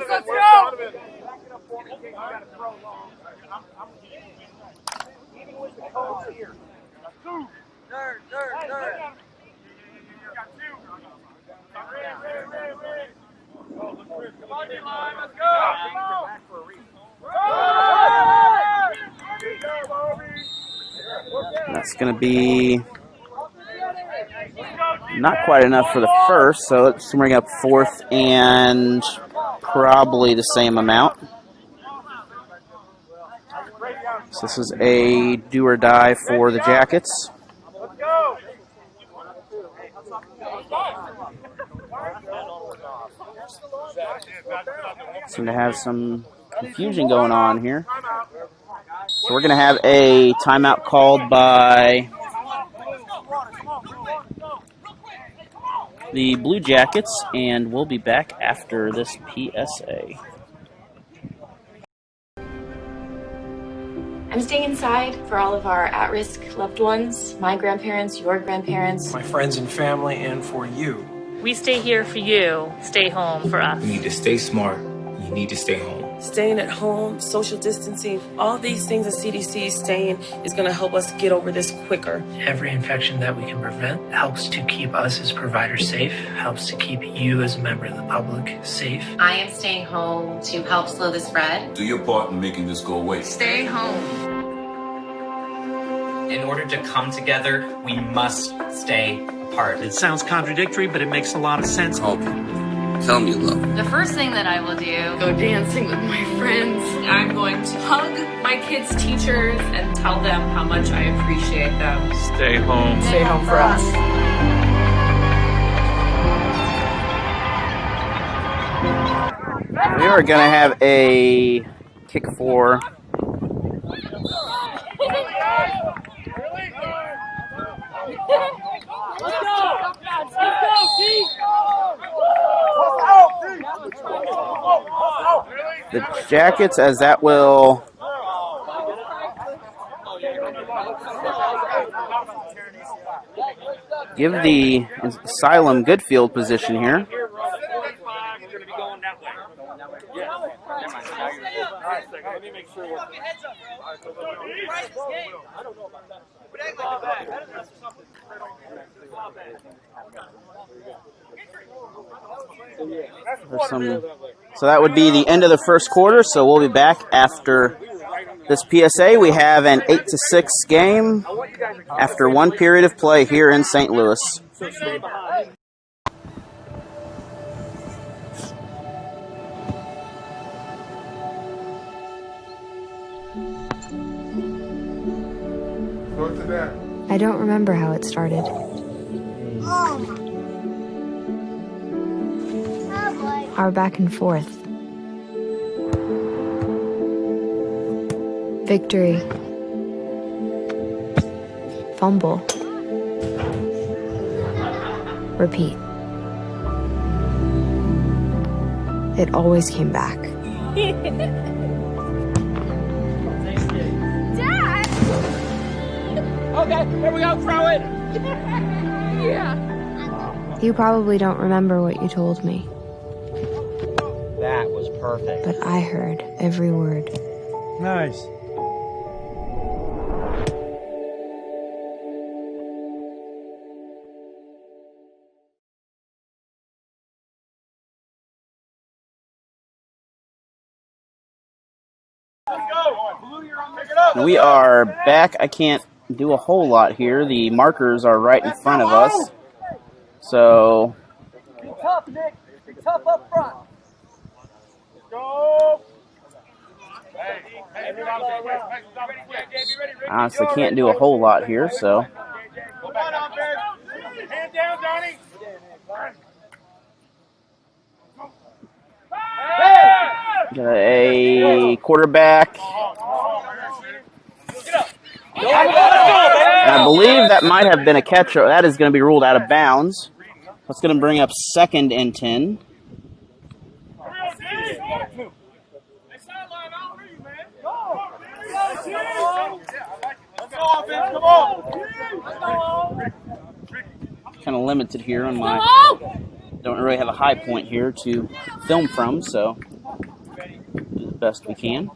Let's go! That's going to be not quite enough for the first, so let's bring up 4th and probably the same amount. So this is a do or die for the Jackets. Seem to have some confusion going on here. So we're going to have a timeout called by the Blue Jackets, and we'll be back after this PSA. I'm staying inside for all of our at-risk loved ones, my grandparents, your grandparents. My friends and family, and for you. We stay here for you. Stay home for us. You need to stay smart. You need to stay home. Staying at home, social distancing, all these things the CDC is saying is going to help us get over this quicker. Every infection that we can prevent helps to keep us as providers safe, helps to keep you as a member of the public safe. I am staying home to help slow the spread. Do your part in making this go away. Stay home. In order to come together, we must stay apart. It sounds contradictory, but it makes a lot of sense. Call people. Tell them you love them. The first thing that I will do, Go dancing with my friends. I'm going to hug my kids' teachers and tell them how much I appreciate them. Stay home. Stay home for us. We are going to have a kick for the Jackets, as that will give the Asylum good field position here. There's some So that would be the end of the first quarter, so we'll be back after this PSA. We have an 8-6 game after one period of play here in St. Louis. I don't remember how it started. Our back and forth. Victory. Fumble. Repeat. It always came back. Dad! Okay, here we go, throw it! Yeah. You probably don't remember what you told me, That was perfect. but I heard every word. Nice. And we are back. I can't do a whole lot here. The markers are right in front of us. So Be tough, Nick. Be tough up front. honestly can't do a whole lot here, so. Hand down, Johnny. Got a quarterback. And I believe that might have been a catch. That is going to be ruled out of bounds. That's going to bring up 2nd and 10. Kind of limited here on my. Don't really have a high point here to film from, so do the best we can.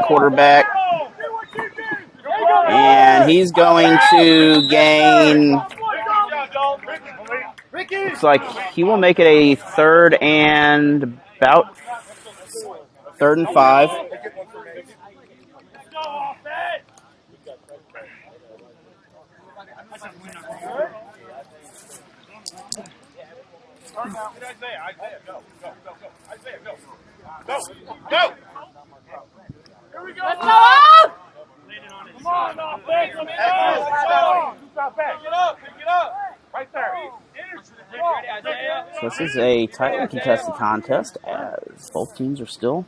Quarterback. And he's going to gain. Looks like he will make it a 3rd and about 3rd and 5. Go! Here we go! Let's go! Come on, offense! Pick it up! Pick it up! Right there! So this is a tightly contested contest as both teams are still.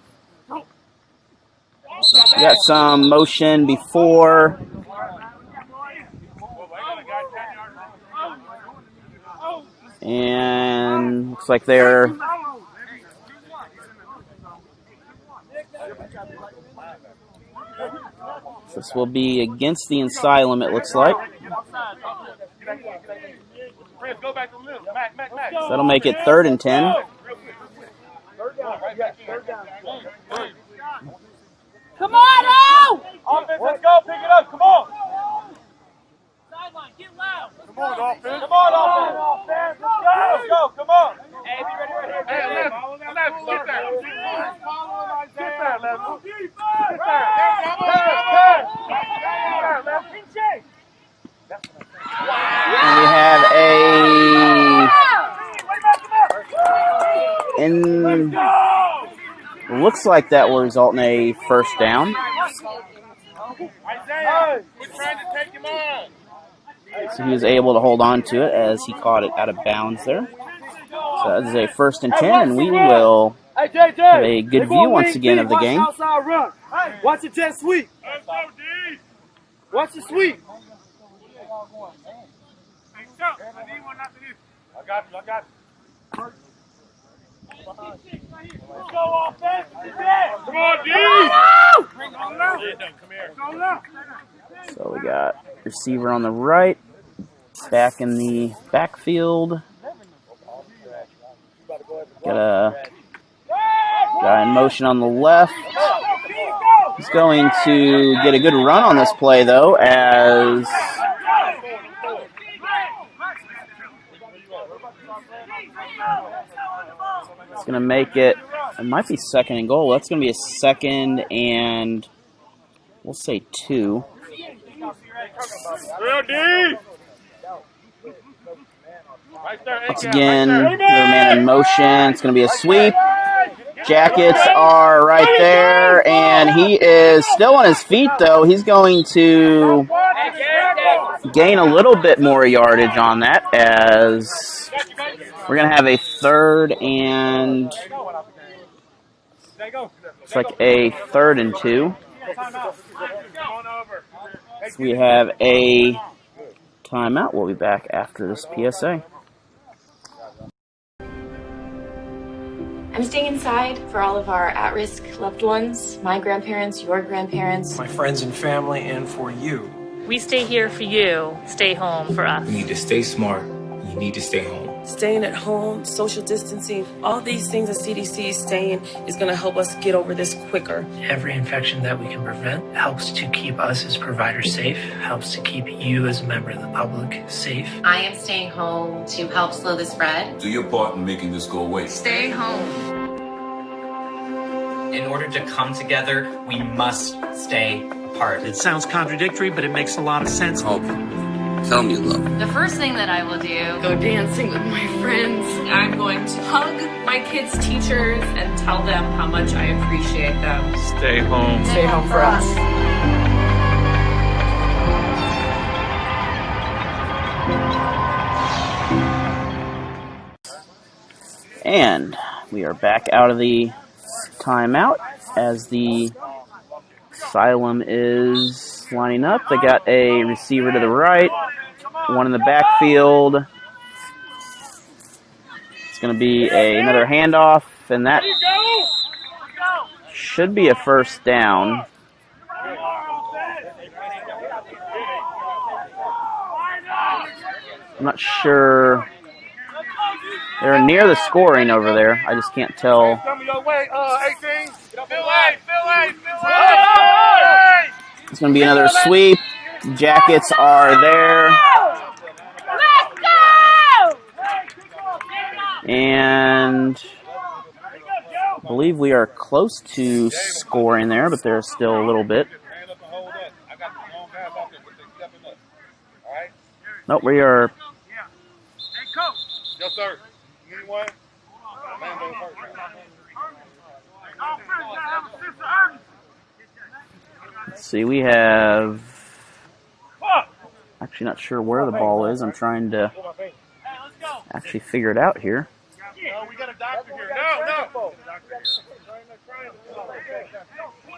We got some motion before. And looks like they're. This will be against the Asylum, it looks like. So that'll make it 3rd and 10. Come on, oh! Offense, let's go! Pick it up! Come on! Sideline, get loud! Come on, offense! Come on, offense! Let's go! Come on! Hey, be ready right here. Hey, left, get there! Get there, level! Get there! And we have looks like that will result in a 1st down. So he was able to hold on to it as he caught it out of bounds there. So that is a 1st and 10, and we will have a good view once again of the game. Watch the jet sweep. Watch the sweep. I got you. Let's go, offense. Come on, D. Come here. So we got receiver on the right, back in the backfield. Got a guy in motion on the left. He's going to get a good run on this play, though, as it's going to make it might be second and goal. That's going to be a second and we'll say 2. Once again, another man in motion. It's going to be a sweep. Jackets are right there, and he is still on his feet, though. He's going to gain a little bit more yardage on that, as we're going to have a third and it's like a 3rd and 2. So we have a timeout. We'll be back after this PSA. I'm staying inside for all of our at-risk loved ones, my grandparents, your grandparents. My friends and family, and for you. We stay here for you. Stay home for us. You need to stay smart. You need to stay home. Staying at home, social distancing, all these things the CDC is saying is going to help us get over this quicker. Every infection that we can prevent helps to keep us as providers safe, helps to keep you as a member of the public safe. I am staying home to help slow the spread. Do your part in making this go away. Stay home. In order to come together, we must stay apart. It sounds contradictory, but it makes a lot of sense. Hope. Tell me you love me. The first thing that I will do, Go dancing with my friends. I'm going to hug my kids' teachers and tell them how much I appreciate them. Stay home. Stay home for us. And we are back out of the timeout as the Asylum is lining up. They got a receiver to the right, one in the backfield. It's going to be another handoff, and that should be a first down. I'm not sure. They're near the scoring over there. I just can't tell. It's going to be another sweep. Jackets are there. And I believe we are close to scoring there, but there's still a little bit. Nope, we are. Yes, sir. Anyone? Let's see, we have. Actually, not sure where the ball is. I'm trying to actually figure it out here. No, we got a doctor here. No.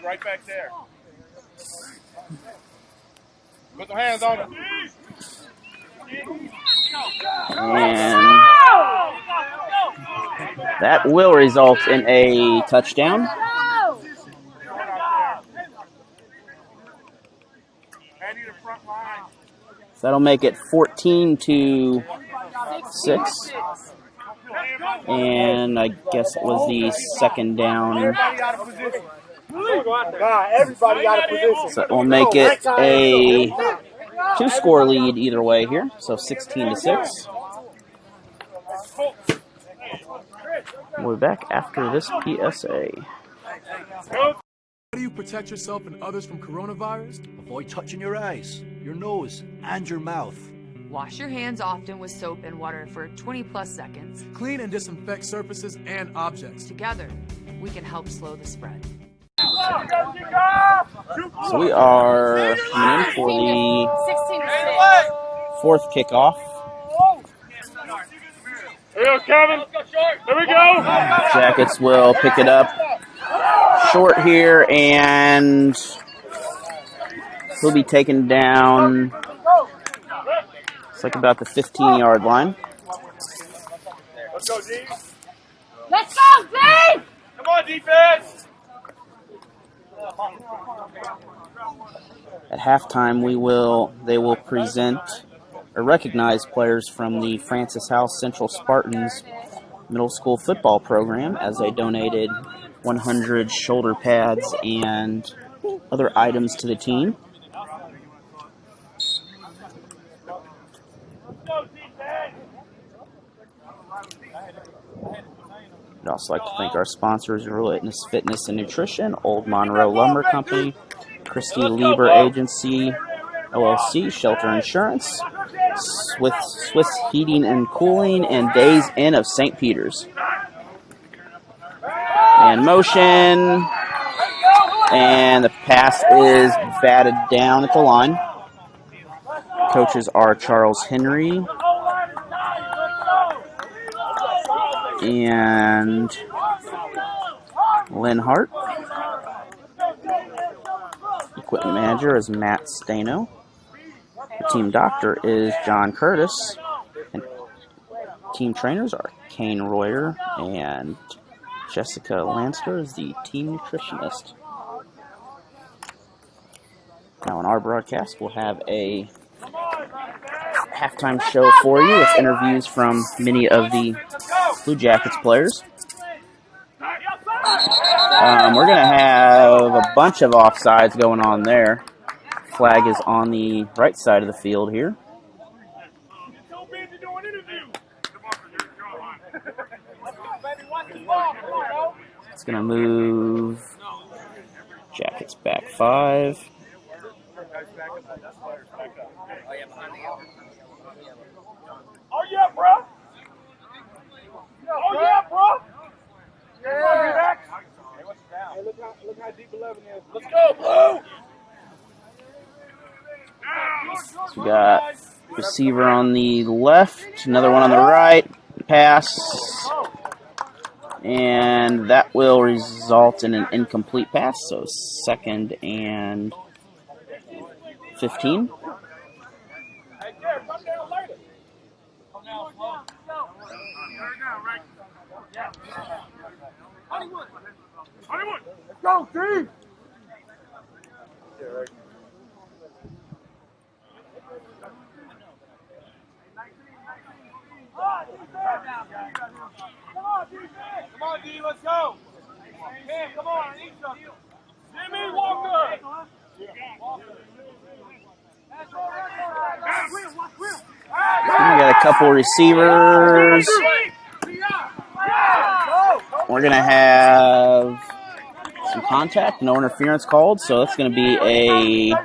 Right back there. Put some hands on it. And that will result in a touchdown. So that'll make it 14-6. And I guess it was the second down. Everybody out of position. Everybody out of position. So that will make it a 2-score lead either way here. So 16-6. We'll be back after this PSA. How do you protect yourself and others from coronavirus? Avoid touching your eyes, your nose, and your mouth. Wash your hands often with soap and water for 20+ seconds. Clean and disinfect surfaces and objects. Together, we can help slow the spread. So we are coming in for the 4th kickoff. Here we go, Kevin. Here we go. Jackets will pick it up short here, and he'll be taken down. It's like about the 15-yard line. Let's go, D. Let's go, D! Come on, defense. At halftime, they will present or recognize players from the Francis House Central Spartans middle school football program, as they donated 100 shoulder pads and other items to the team. I'd also like to thank our sponsors, Relentless Fitness and Nutrition, Old Monroe Lumber Company, Christie Lieber Agency, LLC, Shelter Insurance, Swiss Heating and Cooling, and Days Inn of St. Peter's. And motion, and the pass is batted down at the line. Coaches are Charles Henry and Lynn Hart. Equipment manager is Matt Stano. The team doctor is John Curtis. And team trainers are Kane Royer and Jessica Lanster is the team nutritionist. Now in our broadcast, we'll have a halftime show for you with interviews from many of the Blue Jackets players. We're going to have a bunch of offsides going on there. Flag is on the right side of the field here. It's going to move Jackets back 5. Oh yeah, bro. Oh yeah, bro. Yeah. Hey, look how deep 11 is. Let's go, Blue. So we got receiver on the left, another one on the right, pass, and that will result in an incomplete pass, so 2nd and 15. Let's go, team. Come on, D, let's go. Cam, come on, I need something. Jimmy Walker. We got a couple receivers. We're going to have some contact, no interference called, so that's going to be a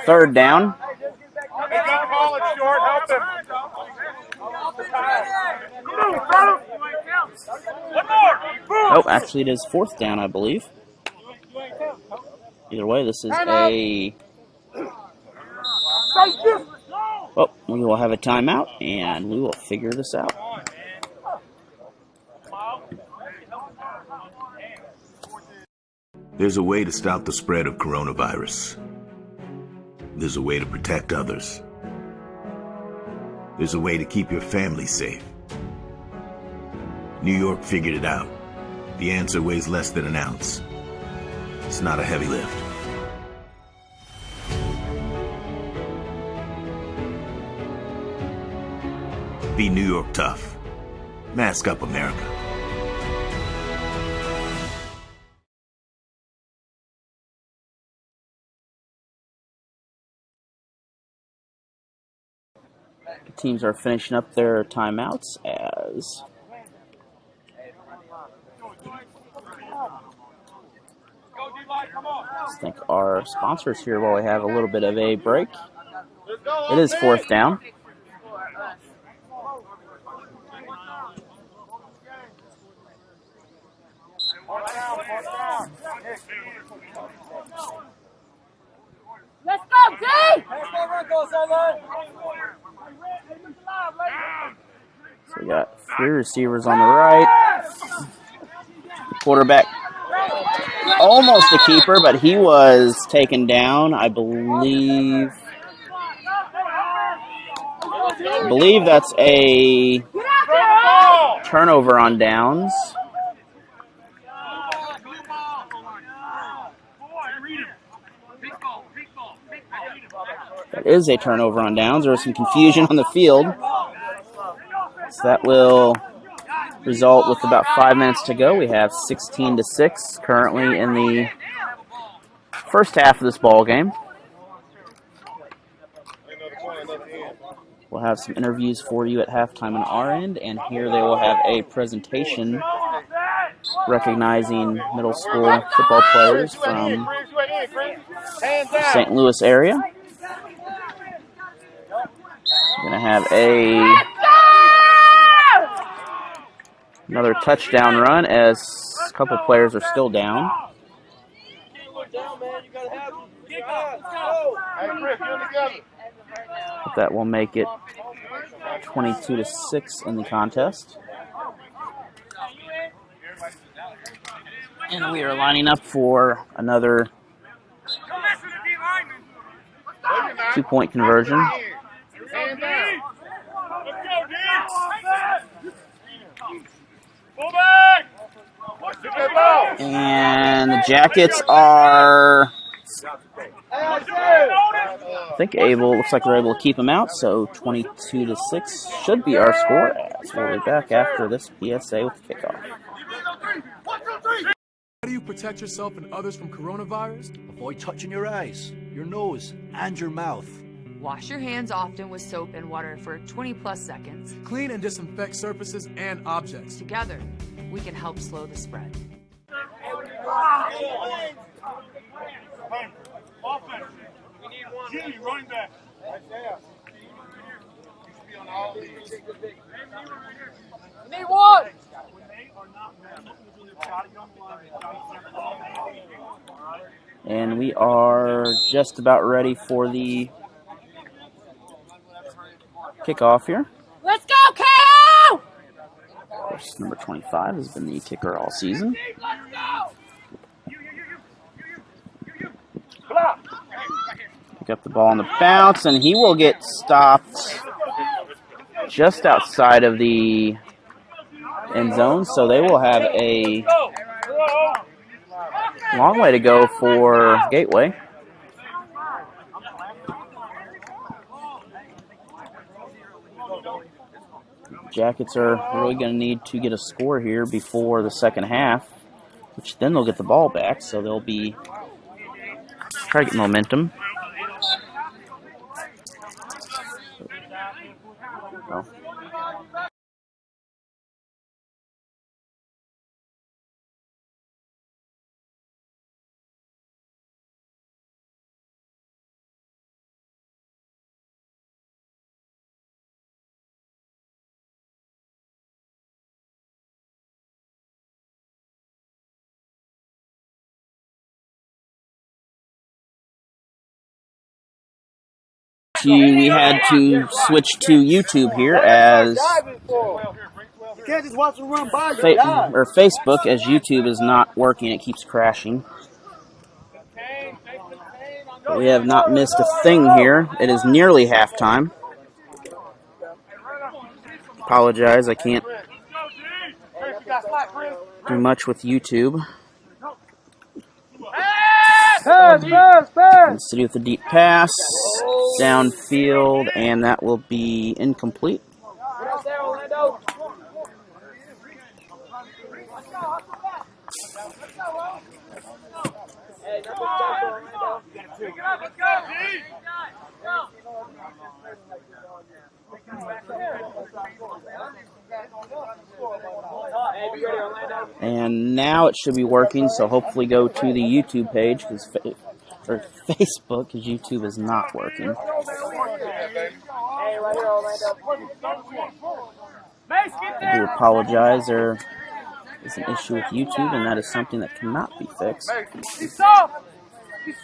3rd down. Oh, actually it is 4th down, I believe. Either way, this is a... Oh, we will have a timeout, and we will figure this out. There's a way to stop the spread of coronavirus. There's a way to protect others. There's a way to keep your family safe. New York figured it out. The answer weighs less than an ounce. It's not a heavy lift. Be New York tough. Mask up, America. The teams are finishing up their timeouts as let's thank our sponsors here while we have a little bit of a break. It is 4th down. Let's go, D! So we got 3 receivers on the right. Quarterback almost a keeper, but he was taken down, I believe. I believe that's a turnover on downs. That is a turnover on downs. There was some confusion on the field. So that will result with about 5 minutes to go. We have 16-6 currently in the first half of this ball game. We'll have some interviews for you at halftime on our end, and here they will have a presentation recognizing middle school football players from the St. Louis area. We're going to have another touchdown run as a couple players are still down. But that will make it 22-6 in the contest. And we are lining up for another 2-point conversion. And the Jackets are, I think, looks like they're able to keep them out, so 22-6 should be our score, as we'll be back after this PSA with the kickoff. How do you protect yourself and others from coronavirus? Avoid touching your eyes, your nose, and your mouth. Wash your hands often with soap and water for 20+ seconds. Clean and disinfect surfaces and objects. Together, we can help slow the spread. Offense. We need one. Jimmy, running back. Right there. You should be on all these. We need one. And we are just about ready for the kickoff here. Let's go, KO! Of course, number 25 has been the kicker all season. Pick up the ball on the bounce, and he will get stopped just outside of the end zone, so they will have a long way to go for Gateway. Jackets are really going to need to get a score here before the second half, which then they'll get the ball back, so they'll be try to get momentum. So. We had to switch to YouTube here as You can't just watch them run by. or Facebook, as YouTube is not working. It keeps crashing. But we have not missed a thing here. It is nearly halftime. Apologize, I can't do much with YouTube. And City with a deep pass, downfield, and that will be incomplete. And now it should be working, so hopefully go to the YouTube page, or Facebook, because YouTube is not working. I do apologize, there is an issue with YouTube, and that is something that cannot be fixed. You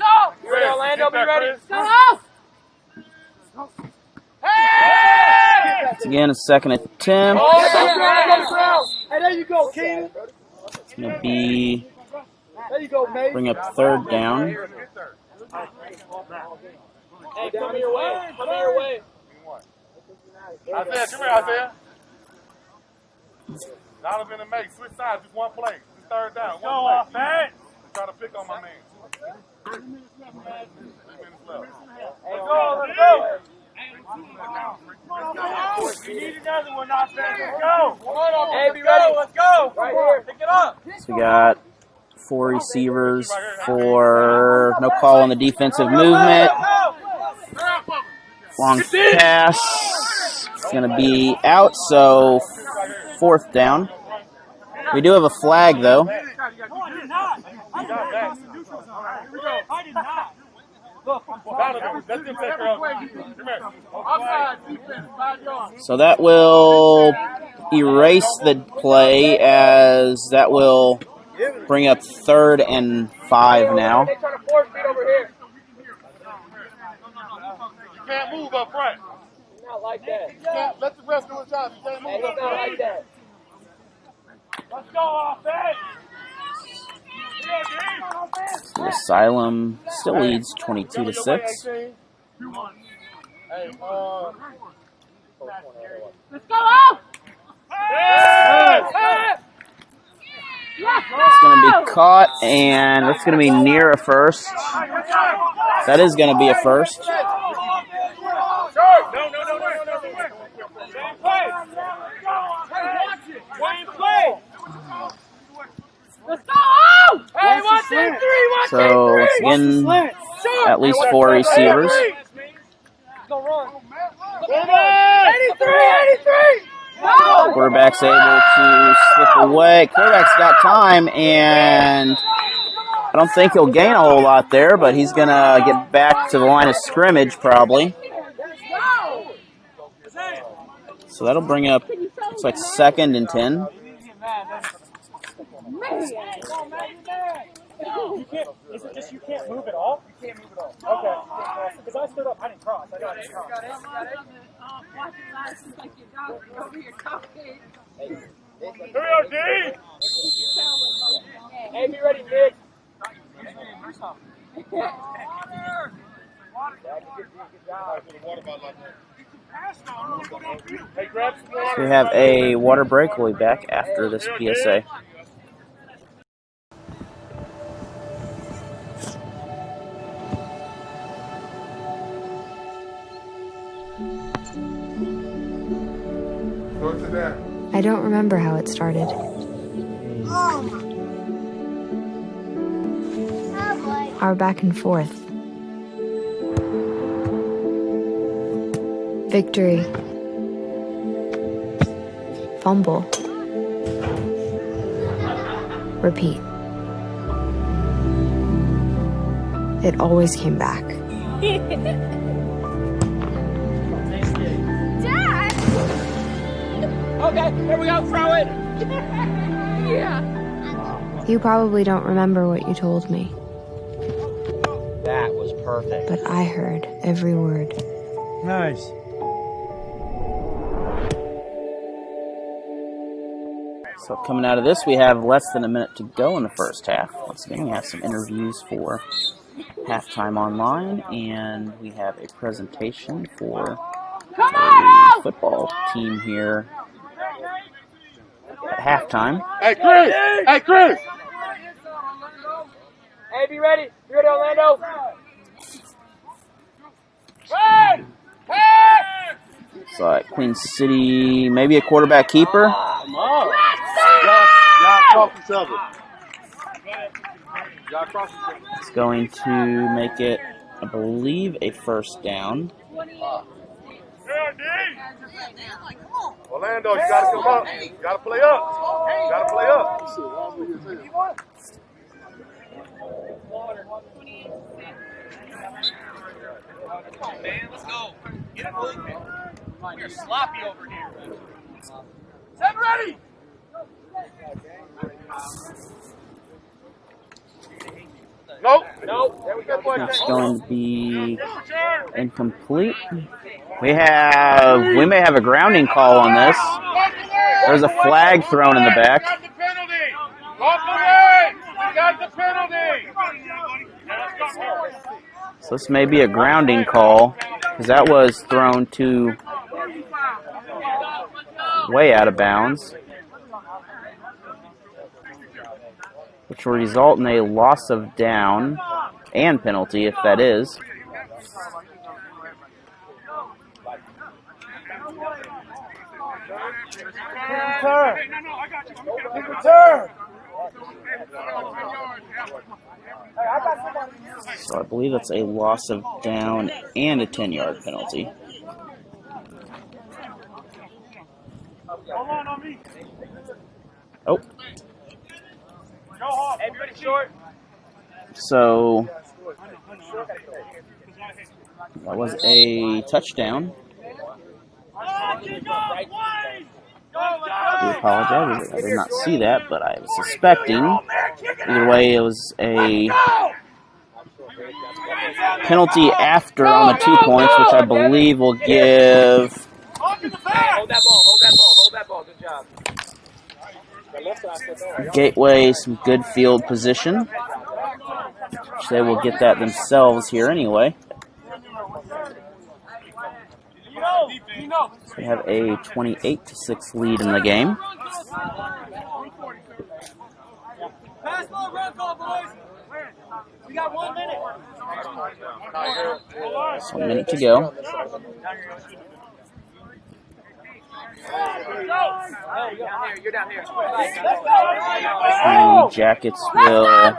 ready, Orlando? Be ready. Once again, a second attempt. Hey, there you go, King. It's going to be There you go, mate. bring up third down. Hey, come your way. Come your way. Isaiah, come here, Isaiah. Donovan and May, switch sides, just one play. Just third down, one play. Man. Try to pick on my man. 3 minutes left. Let's go, let's go. We need another one, not bad. Let's go. Hey, be ready. Let's go. Right here. Pick it up. So we got 4 receivers for no call on the defensive movement. Long pass. It's going to be out, so 4th down. We do have a flag, though. So that will erase the play, as that will bring up 3rd and 5 now. You can't move up front. Not like that. You can't let the rest do his job. You can't move up front. Not like that. Let's go, offense. So Asylum still leads 22-6. Hey, Let's go out! It's going to be caught, and it's going to be near a first. That is going to be a first. So once again, at least 4 receivers. Quarterback's able to slip away. Quarterback's got time, and I don't think he'll gain a whole lot there, but he's going to get back to the line of scrimmage probably. So that'll bring up, looks like 2nd and 10. You can't, is it just you can't move at all? You can't move at all. Okay. Because I stood up, I didn't cross. I got it. Here we go, D! Hey, be ready, Nick. So we have a water break. We'll be back after this PSA. I don't remember how it started. Our back and forth. Victory. Fumble. Repeat. It always came back. Okay, here we go, throw it! Yeah. You probably don't remember what you told me, That was perfect. but I heard every word. Nice. So coming out of this, we have less than a minute to go in the first half. Once again, we have some interviews for Halftime Online, and we have a presentation for a football team here at halftime. Hey, Chris! Hey, Chris! Hey, be ready. You ready, Orlando? Hey! Hey! It's like Queen City, maybe a quarterback keeper. Come on. Y'all cross each other. Y'all cross each other. It's going to make it, I believe, a first down. Orlando, you gotta come up. You gotta play up. You gotta play up. Come on, man, let's go. Get it moving. You're sloppy over here. Set ready! Nope. Nope. There we go. It's going to be incomplete. We may have a grounding call on this. There's a flag thrown in the back. Got the penalty. Walk away. We got the penalty. So this may be a grounding call, because that was thrown to way out of bounds, which will result in a loss of down and penalty if that is. Return. Return. So I believe that's a loss of down and a 10-yard penalty. Oh. So that was a touchdown. I do apologize. I did not see that, but I was suspecting. Either way, it was a penalty after on the 2 points, which I believe will give Gateway some good field position, which they will get that themselves here anyway. So we have a 28-6 lead in the game. We got 1 minute. So a minute to go. The Jackets will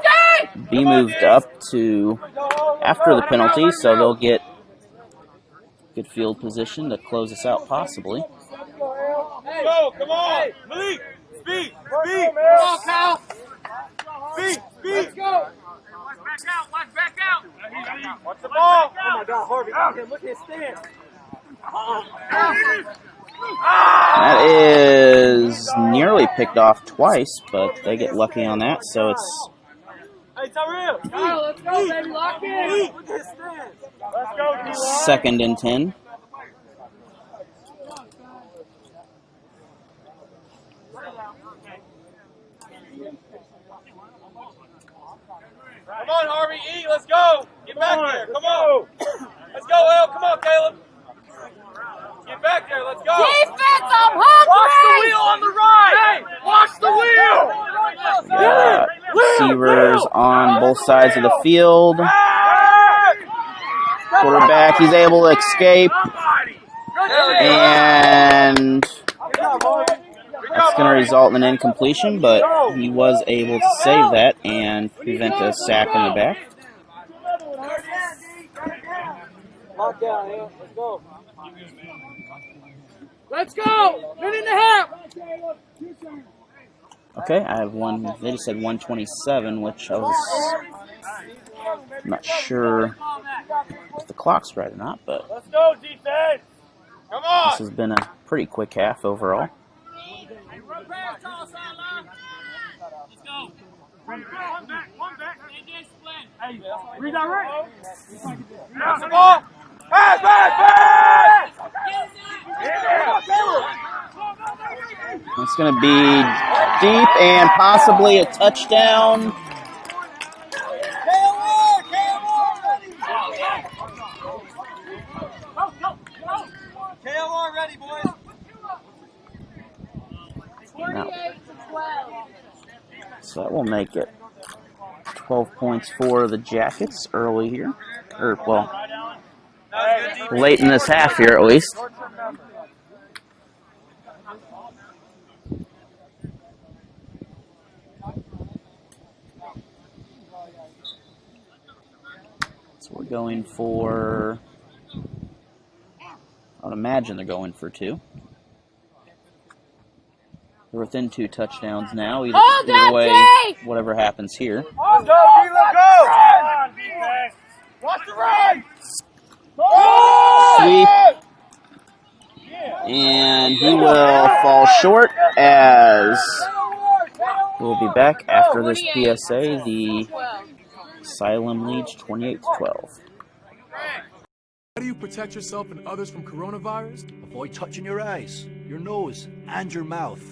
be moved up to after the penalty, so they'll get good field position to close us out possibly. Go, come on. Malik, speed. Come on, Kyle. Speed. Let's go. Watch back out. Watch the ball. Oh my God, Harvey. Look at his stance. That is nearly picked off twice, but they get lucky on that, so it's Hey, Tyrell. Let's go, baby. Lock in. Look at his stance. Let's go, D-line. 2nd and 10. Come on, Harvey. E, let's go. Get back there. Come on. Let's go, El. Come on, Caleb. Get back there. Let's go. Defense, I'm hungry! Watch the wheel on the right. Watch the wheel. Receivers on both sides of the field. Quarterback, he's able to escape. And that's going to result in an incompletion, but he was able to save that and prevent a sack in the back. Lock down, El. Let's go. Let's go! Minute and a half! Okay, I have one. They just said 127, which I was not sure if the clock's right or not, but Let's go, defense! Come on! this has been a pretty quick half overall. Redirect! Pass the ball! Pass! It's going to be deep and possibly a touchdown. KLR ready, boys. No. So that will make it 12 points for the Jackets early here. Or, well, late in this half here at least. So we're going for, I would imagine they're going for 2. They're within 2 touchdowns now. Either way, whatever happens here. Let's go, D, let's go! Watch the right! Sweep. And he will fall short as we'll be back after this PSA. The Asylum leads 28-12. How do you protect yourself and others from coronavirus? Avoid touching your eyes, your nose, and your mouth.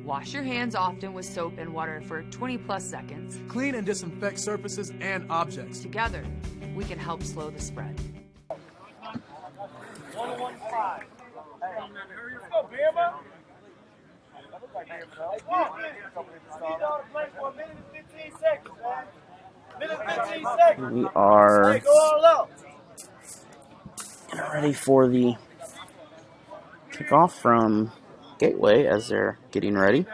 Wash your hands often with soap and water for 20+ seconds. Clean and disinfect surfaces and objects. Together, we can help slow the spread. 1-1-5. Hey, let's go, Bama. We are ready for the kickoff from Gateway as they're getting ready.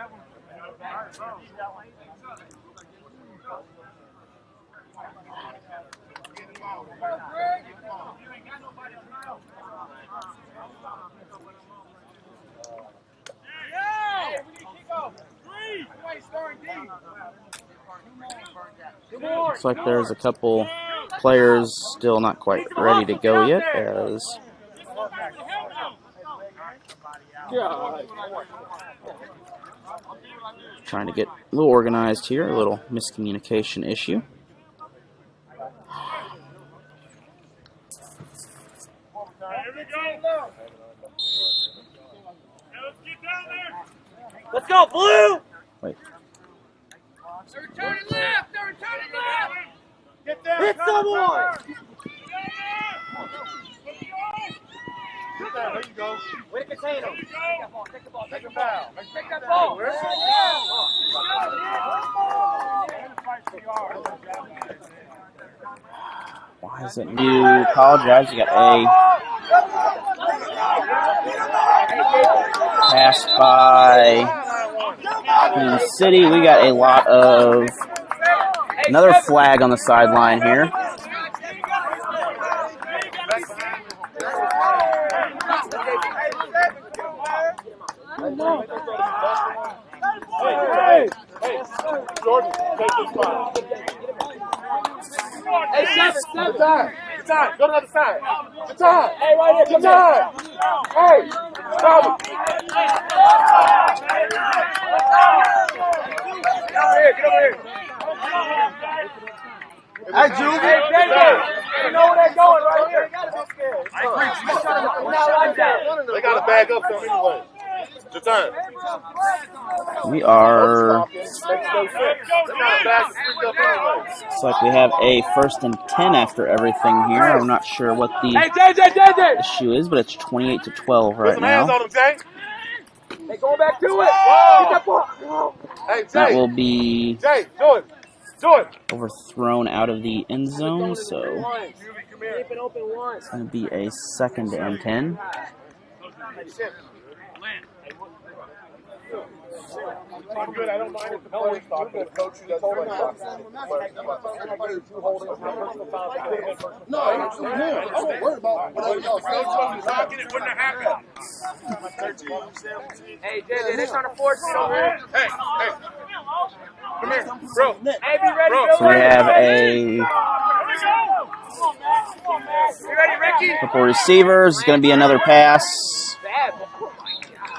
Looks like there's a couple players still not quite ready to go yet, as trying to get a little organized here, a little miscommunication issue. Let's go, Blue! Wait. They're returning left! They're returning left! Get there! Hit someone! There you go. Way to contain him. Take the ball. Take the ball. Take that ball. Why is it new? Apologize. You got a pass by Queen City. We got a lot of another flag on the sideline here. Hey, Jordan, take this spot. Hey, Seven, time. Good time. Go to the other side. Good time. Hey, right here. Good time. Hey, stop it. Get over here. Get over here. Hey, Julie. Hey, JJ. You know where they're going right here. They got to back up some anyway. Good time. We are. Looks like we have a 1st and 10 after everything here. I'm not sure what the issue is, but it's 28-12 right now. Hey, going back to it. Get that ball. Hey, Jay. That will be do it. Overthrown out of the end zone, so it's going to be a 2nd and 10. I'm good. I don't mind if the players talk. The coach who does the running back. No, I don't worry about whatever y'all say. Talking, it wouldn't have happened. Hey, JJ, they're trying to force it over here. Hey. Come here, bro. Hey, be ready, So we have a couple receivers. It's going to be another pass.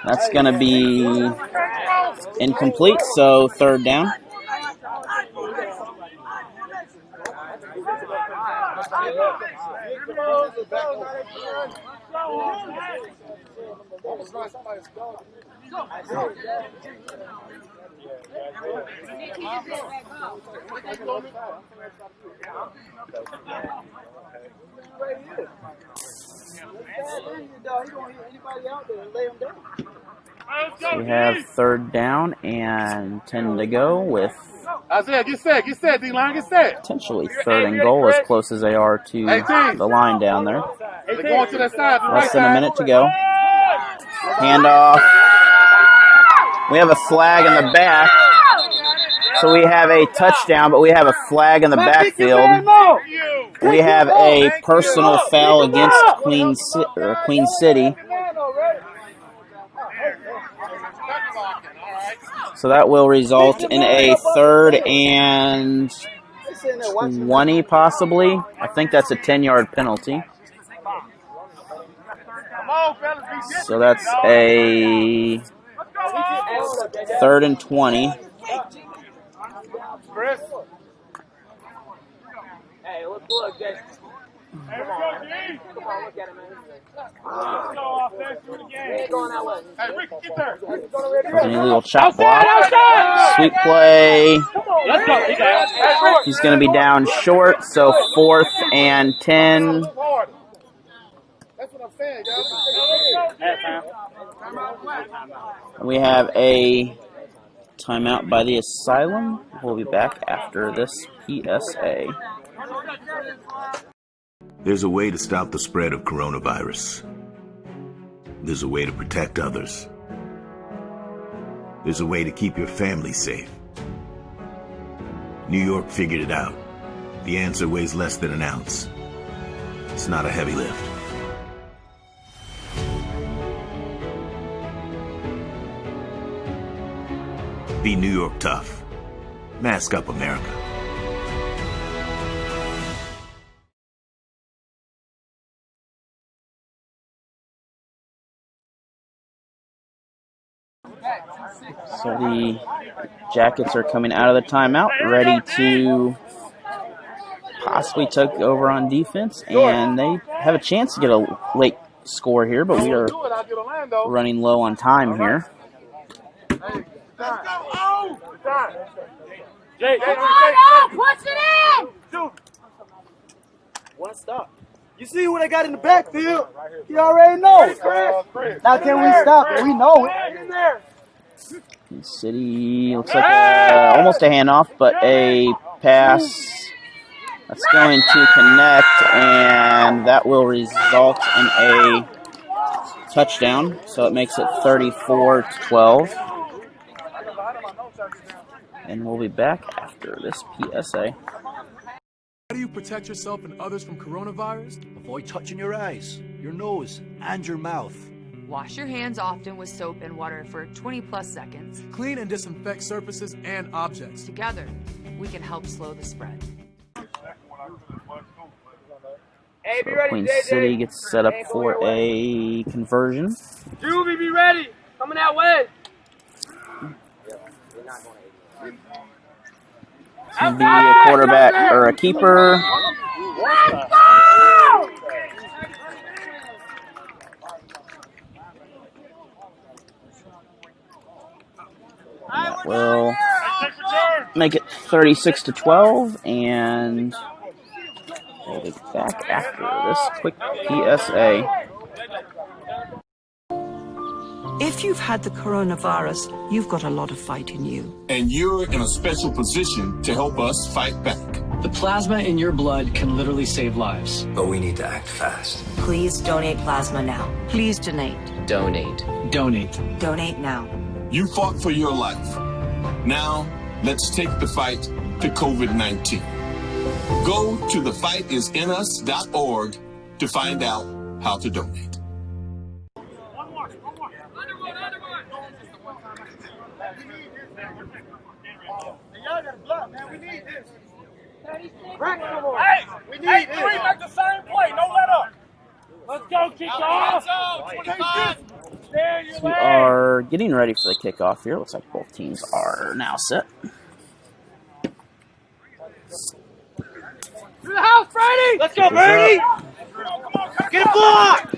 That's going to be incomplete, so 3rd down. So we have 3rd down and 10 to go with Isaiah, get set, D-line, get set. Potentially 3rd and goal, as close as they are to the line down there. They're going to that side, the Less right than a side. minute to go. Handoff. We have a flag in the back. So we have a touchdown, but we have a flag in the backfield. We have a personal foul against Queen City. So that will result in a 3rd and 20, possibly. I think that's a 10-yard penalty. So that's a 3rd and 20. Chris. Hey, let's look, Jay. Hey, come on, look at him, man. Let's go offense through the game. He ain't going that way. Hey, Rick, get there. There's an illegal chop block. Sweep play. Let's go. He's going to be down short, so 4th and 10. That's what I'm saying, We have a timeout by the Asylum. We'll be back after this PSA. There's a way to stop the spread of coronavirus. There's a way to protect others. There's a way to keep your family safe. New York figured it out. The answer weighs less than an ounce. It's not a heavy lift. Be New York tough. Mask up, America. So the Jackets are coming out of the timeout, ready to possibly take over on defense, and they have a chance to get a late score here, but we are running low on time here. Push it in! One stop. You see what I got in the backfield? You already know. Now can we stop it? We know it. City looks like almost a handoff, but a pass that's going to connect, and that will result in a touchdown. So it makes it 34-12. And we'll be back after this PSA. How do you protect yourself and others from coronavirus? Avoid touching your eyes, your nose, and your mouth. Wash your hands often with soap and water for 20+ seconds. Clean and disinfect surfaces and objects. Together, we can help slow the spread. So Queen City gets set up for a conversion. Juvie, be ready. Coming that way. It's going to be a quarterback or a keeper. Let's go! That will make it 36-12, and we'll be back after this quick PSA. If you've had the coronavirus, you've got a lot of fight in you. And you're in a special position to help us fight back. The plasma in your blood can literally save lives. But we need to act fast. Please donate plasma now. Please donate. Donate. Donate. Donate now. You fought for your life. Now, let's take the fight to COVID-19. Go to thefightisinuS.org to find out how to donate. Hey, we need this. Make the same play. Don't let up. Let's go, kick off. We are getting ready for the kickoff here. Looks like both teams are now set. To the house, Brady. Let's go, Brady. Get a block.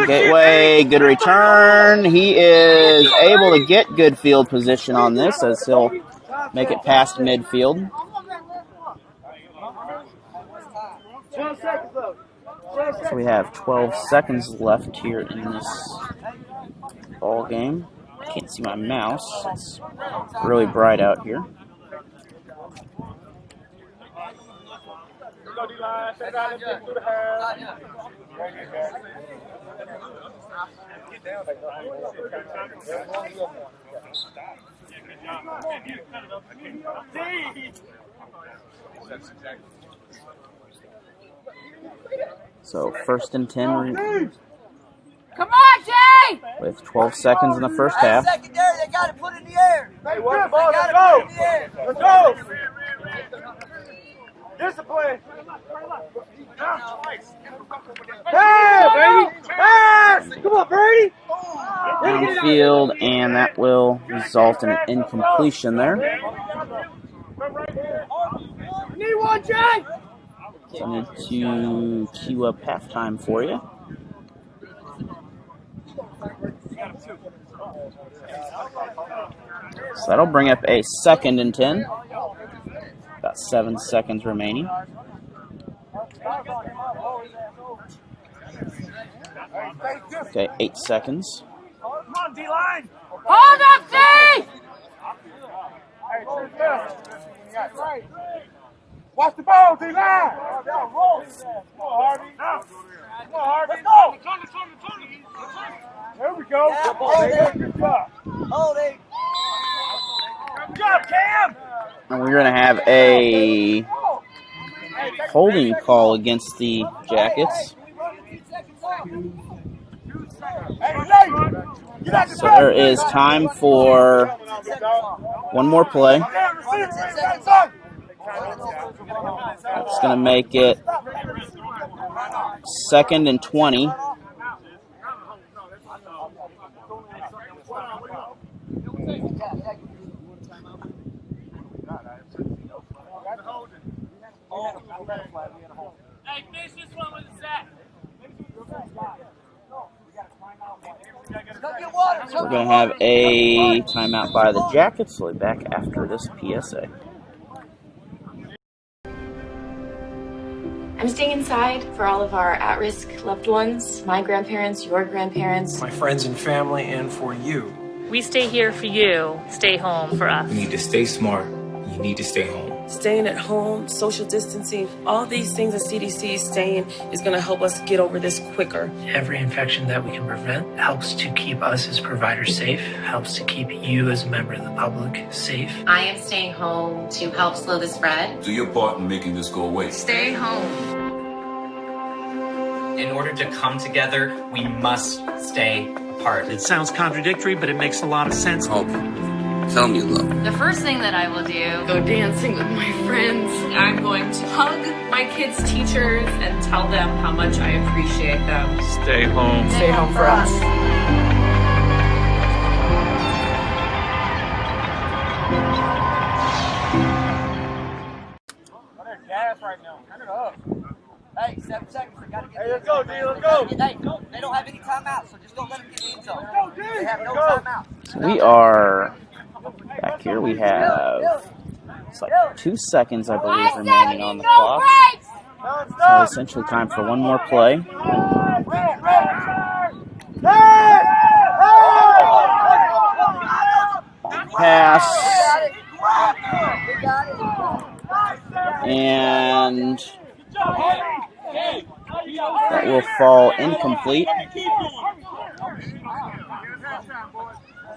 Gateway, good return. He is able to get good field position on this as he'll make it past midfield. So we have 12 seconds left here in this ball game. I can't see my mouse. It's really bright out here. So 1st and 10 Come on, Jay! with 12 seconds in the first half. Secondary, they got to put it in the air. Hey, what's the ball? Let's go! Let's go! Discipline! Hey, baby! Pass! Come on, Brady! Downfield, and that will result in an incompletion there. Need one, Jay! So I need to queue up halftime for you. So that'll bring up a 2nd and 10. About 7 seconds remaining. Okay, 8 seconds. Come on, D-line! Hold up, D! Watch the ball, D-line! Come on, Harvey. Come on, Harvey. Let's go! There we go. Good job. Hold it. Good job, Cam! And we're going to have a holding call against the Jackets. So there is time for one more play. That's going to make it 2nd and 20. Hey, finish this one with a sack. We're going to have a timeout by the Jackets. We'll be back after this PSA. I'm staying inside for all of our at-risk loved ones, my grandparents, your grandparents. My friends and family, and for you. We stay here for you. Stay home for us. You need to stay smart. You need to stay home. Staying at home, social distancing, all these things that CDC is saying is going to help us get over this quicker. Every infection that we can prevent helps to keep us as providers safe, helps to keep you as a member of the public safe. I am staying home to help slow the spread. Do your part in making this go away. Stay home. In order to come together, we must stay apart. It sounds contradictory, but it makes a lot of sense. Hope. Tell me you love me. The first thing that I will do, Go dancing with my friends. I'm going to hug my kids' teachers and tell them how much I appreciate them. Stay home. Stay home for us. Hey, 7 seconds. They gotta get Hey, let's go, D. Let's go. Hey, they don't have any timeouts, so just don't let them get in the end zone. They have no timeouts. So we are back here. We have it's like 2 seconds, I believe, remaining on the clock. So essentially time for one more play. Pass. And that will fall incomplete.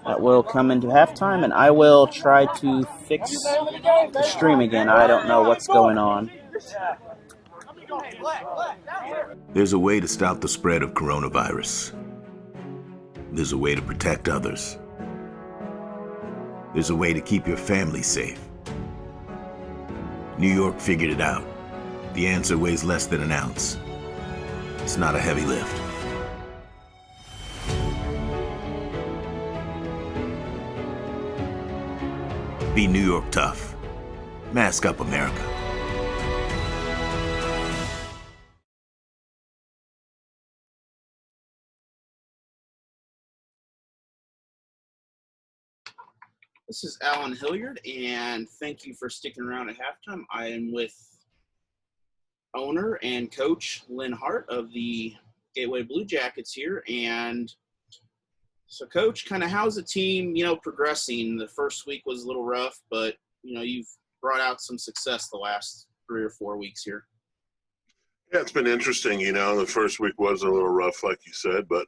That will come into halftime, and I will try to fix the stream again. I don't know what's going on. There's a way to stop the spread of coronavirus. There's a way to protect others. There's a way to keep your family safe. New York figured it out. The answer weighs less than an ounce. It's not a heavy lift. Be New York tough. Mask up, America. This is Alan Hilliard, and thank you for sticking around at halftime. I am with owner and coach Lynn Hart of the Gateway Bluejackets here. And so, Coach, kind of how's the team, progressing? The first week was a little rough, but, you've brought out some success the last 3 or 4 weeks here. Yeah, it's been interesting. The first week was a little rough, like you said, but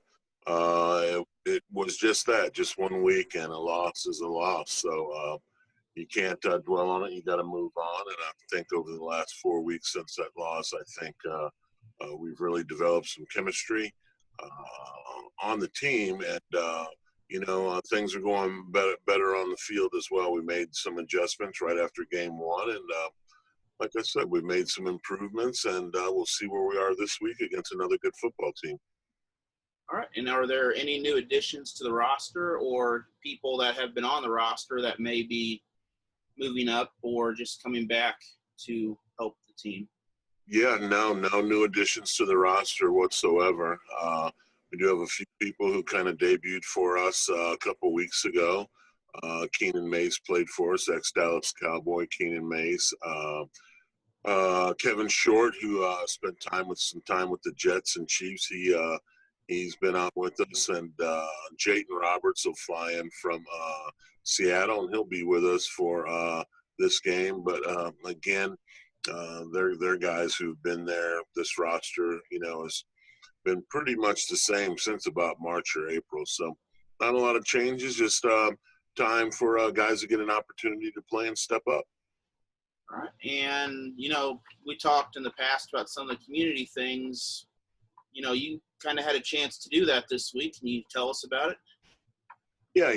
it was just that, just 1 week, and a loss is a loss. So you can't dwell on it. You got to move on. And I think over the last 4 weeks since that loss, I think we've really developed some chemistry on the team, and things are going better on the field as well. We made some adjustments right after game one, and like I said, we've made some improvements, and we'll see where we are this week against another good football team. All right. And are there any new additions to the roster or people that have been on the roster that may be moving up or just coming back to help the team? Yeah, no new additions to the roster whatsoever. We do have a few people who kind of debuted for us a couple weeks ago. Keenan Mace played for us, ex-Dallas Cowboy Keenan Mace. Kevin Short, who spent some time with the Jets and Chiefs, he's been out with us, and Jayton Roberts will fly in from Seattle, and he'll be with us for this game. But again, they're guys who've been there. This roster, has been pretty much the same since about March or April. So not a lot of changes, just time for guys to get an opportunity to play and step up. All right. And, we talked in the past about some of the community things. You kind of had a chance to do that this week. Can you tell us about it? Yeah,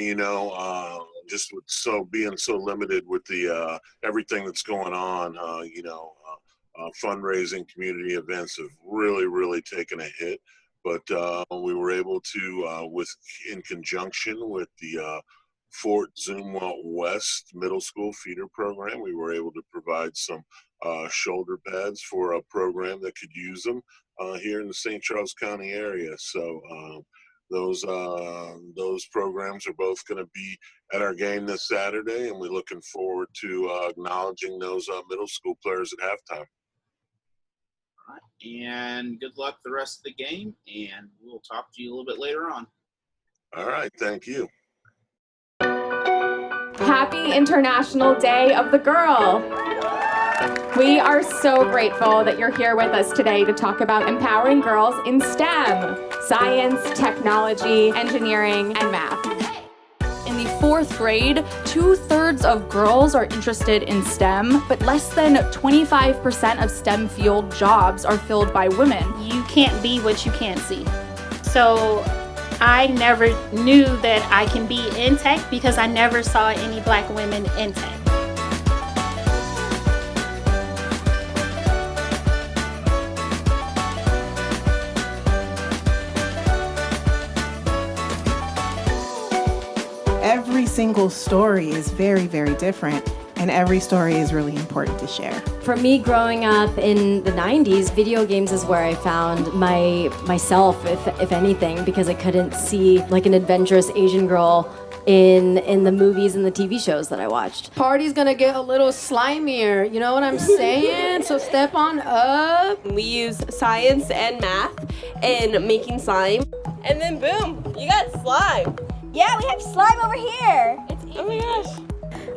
just with being so limited with the everything that's going on, fundraising, community events have really, really taken a hit. But we were able to, in conjunction with the Fort Zumwalt West Middle School feeder program, we were able to provide some shoulder pads for a program that could use them here in the St. Charles County area. So those programs are both going to be at our game this Saturday, and we're looking forward to acknowledging those middle school players at halftime. All right. And good luck the rest of the game, and we'll talk to you a little bit later on. All right, thank you. Happy International Day of the Girl. We are so grateful that you're here with us today to talk about empowering girls in STEM, science, technology, engineering, and math. In the 4th grade, 2/3 of girls are interested in STEM, but less than 25% of STEM field jobs are filled by women. You can't be what you can't see. So I never knew that I can be in tech because I never saw any Black women in tech. Every single story is very, very different, and every story is really important to share. For me, growing up in the 90s, video games is where I found myself, if anything, because I couldn't see like an adventurous Asian girl in the movies and the TV shows that I watched. Party's gonna get a little slimier, you know what I'm saying? So step on up. We use science and math in making slime. And then boom, you got slime. Yeah, we have slime over here. It's easy. Oh my gosh.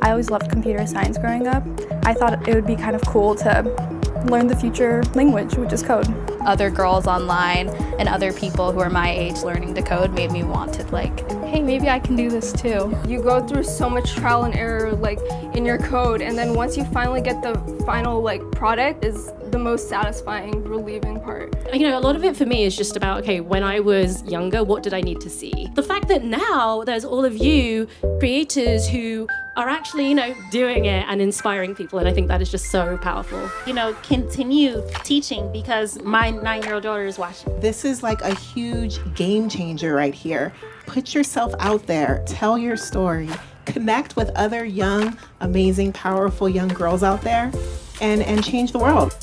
I always loved computer science growing up. I thought it would be kind of cool to learn the future language, which is code. Other girls online and other people who are my age learning to code made me want to hey, maybe I can do this too. You go through so much trial and error in your code, and then once you finally get the final product is the most satisfying, relieving part. You know, a lot of it for me is just about, okay, when I was younger, what did I need to see? The fact that now there's all of you creators who are actually, doing it and inspiring people, and I think that is just so powerful. Continue teaching because my 9-year-old daughter is watching. This is a huge game changer right here. Put yourself out there, tell your story, connect with other young, amazing, powerful young girls out there, and change the world.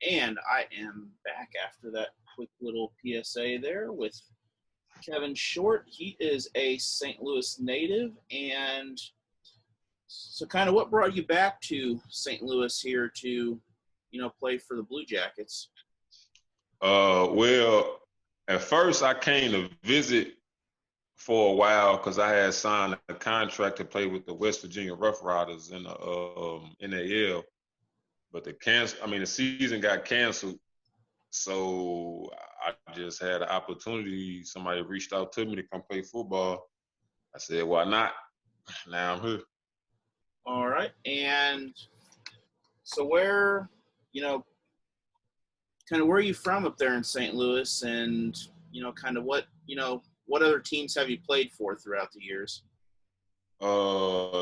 And I am back after that quick little PSA there with Kevin Short. He is a St. Louis native. And so kind of what brought you back to St. Louis here to, play for the Bluejackets? Well, at first I came to visit for a while because I had signed a contract to play with the West Virginia Rough Riders in the NAL. But the season got canceled, so I just had an opportunity. Somebody reached out to me to come play football. I said, why not? Now I'm here. All right. And so where, kind of where are you from up there in St. Louis, and, kind of what other teams have you played for throughout the years?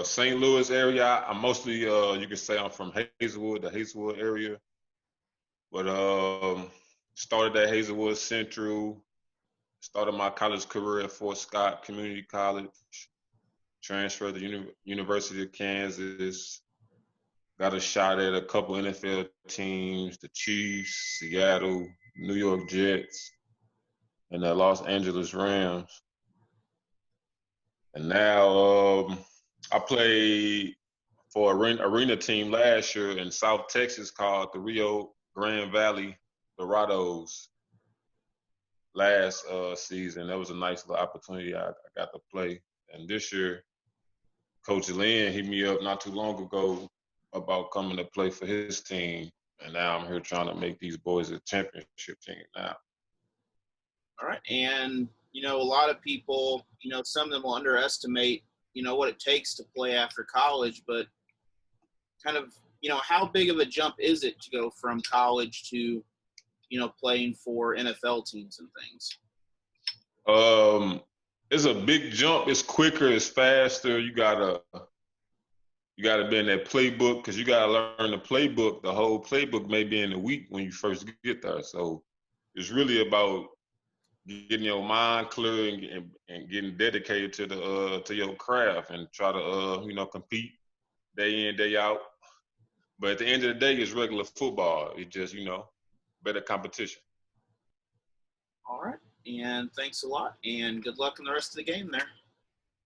St. Louis area. I'm mostly, you could say I'm from Hazelwood, the Hazelwood area. But started at Hazelwood Central. Started my college career at Fort Scott Community College. Transferred to University of Kansas. Got a shot at a couple NFL teams, the Chiefs, Seattle, New York Jets, and the Los Angeles Rams. And now I played for an arena team last year in South Texas called the Rio Grande Valley Dorados last season. That was a nice little opportunity I got to play. And this year, Coach Lynn hit me up not too long ago about coming to play for his team. And now I'm here trying to make these boys a championship team now. All right. And a lot of people, some of them will underestimate, what it takes to play after college, but kind of, how big of a jump is it to go from college to, playing for NFL teams and things? It's a big jump. It's quicker. It's faster. You gotta be in that playbook because you gotta learn the playbook. The whole playbook may be in a week when you first get there. So it's really about getting your mind clear and getting dedicated to your craft and try to compete day in, day out. But at the end of the day, it's regular football. It's just better competition. All right, and thanks a lot, and good luck in the rest of the game there.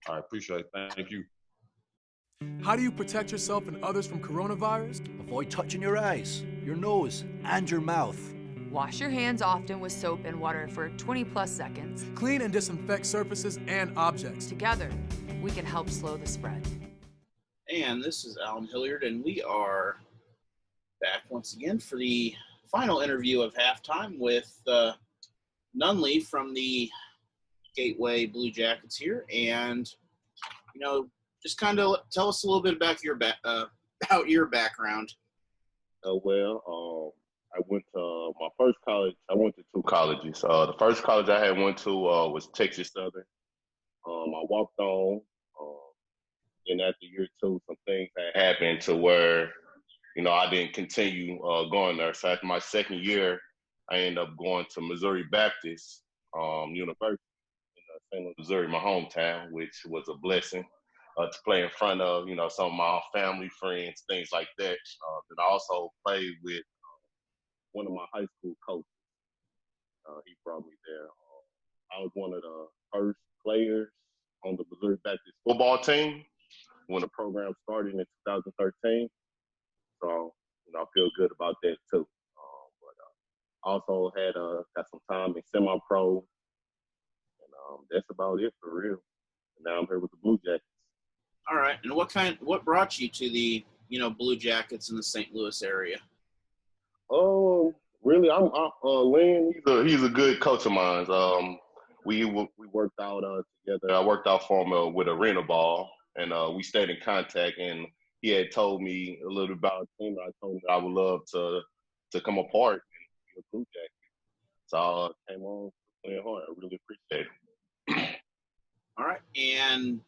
I appreciate it. Thank you. How do you protect yourself and others from coronavirus? Avoid touching your eyes, your nose, and your mouth. Wash your hands often with soap and water for 20+ seconds. Clean and disinfect surfaces and objects. Together, we can help slow the spread. And this is Alan Hilliard, and we are back once again for the final interview of halftime with Nunley from the Gateway Bluejackets here. And, just kind of tell us a little bit about your background. I went to my first college. I went to 2 colleges. The first college I had went to was Texas Southern. I walked on. And after year 2, some things had happened to where, I didn't continue going there. So after my second year, I ended up going to Missouri Baptist University in St. Louis, Missouri, my hometown, which was a blessing to play in front of, some of my family, friends, things like that. And I also played with one of my high school coaches. He brought me there. I was one of the first players on the Missouri Baptist football team when the program started in 2013. So, I feel good about that too. But also had got some time in semi-pro, and that's about it for real. And now I'm here with the Bluejackets. All right, and what brought you to the Bluejackets in the St. Louis area? Oh, really? Lynn. He's a good coach of mine. We worked out together. I worked out for him with arena ball, and we stayed in contact. And he had told me a little about the team. I told him that I would love to come apart and be a Blue Jacket. So I came on playing hard. I really appreciate it. All right, and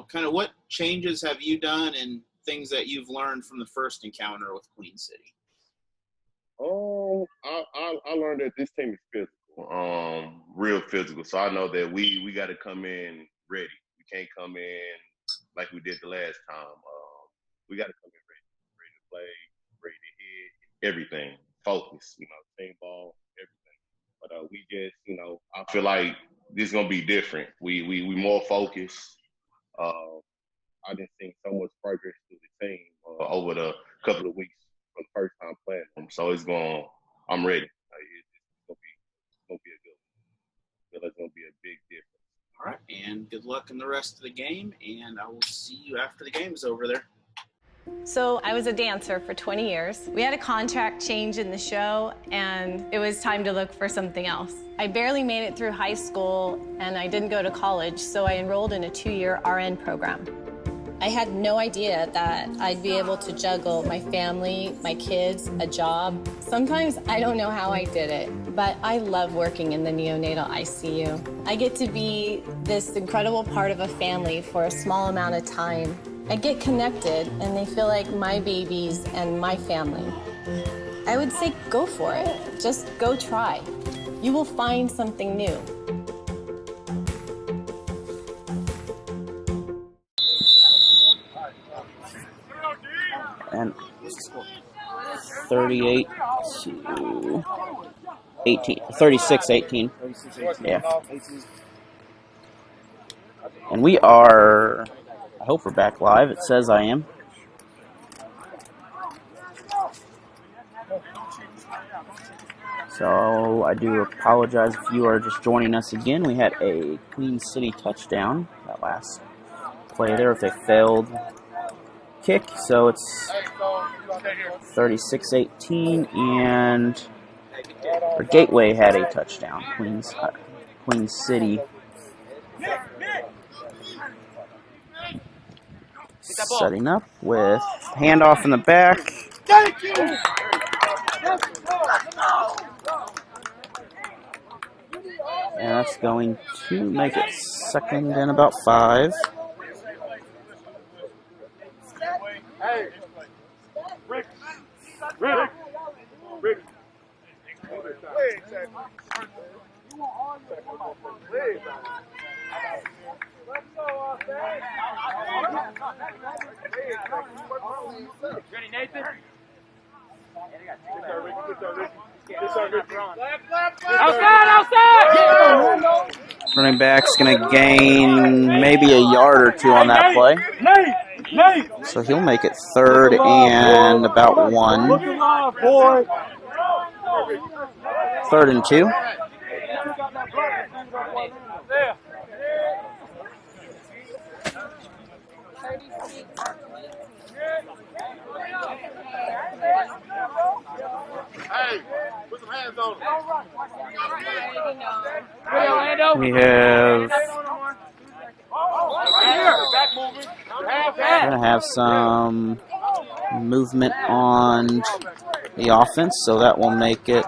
kind of what changes have you done and things that you've learned from the first encounter with Queen City? I learned that this team is physical, real physical. So I know that we got to come in ready. We can't come in like we did the last time. We got to come in ready to play, ready to hit, everything, focus, team ball, everything. But we just, I feel like this is gonna be different. We more focused. I didn't see so much progress to the team over the couple of weeks from the first time playing them. So I'm ready. It's gonna be a good one. It's gonna be a big difference. All right, and good luck in the rest of the game, and I will see you after the game's over there. So I was a dancer for 20 years. We had a contract change in the show, and it was time to look for something else. I barely made it through high school, and I didn't go to college, so I enrolled in a 2-year RN program. I had no idea that I'd be able to juggle my family, my kids, a job. Sometimes I don't know how I did it, but I love working in the neonatal ICU. I get to be this incredible part of a family for a small amount of time. I get connected, and they feel like my babies and my family. I would say go for it. Just go try. You will find something new. And 38 to 18, 36-18. Yeah. And we are, I hope we're back live. It says I am. So I do apologize if you are just joining us again. We had a Queen City touchdown that last play there with a failed kick. So it's 36-18, and our Gateway had a touchdown. Queen City setting up with handoff in the back. And that's going to make it second and about 5. Ready, Nathan? Outside! Running back's going to gain maybe a yard or two on that play. So he'll make it 3rd and about 1. 3rd and 2. Hey, put some hands on him. We have going to have some movement on the offense, so that will make it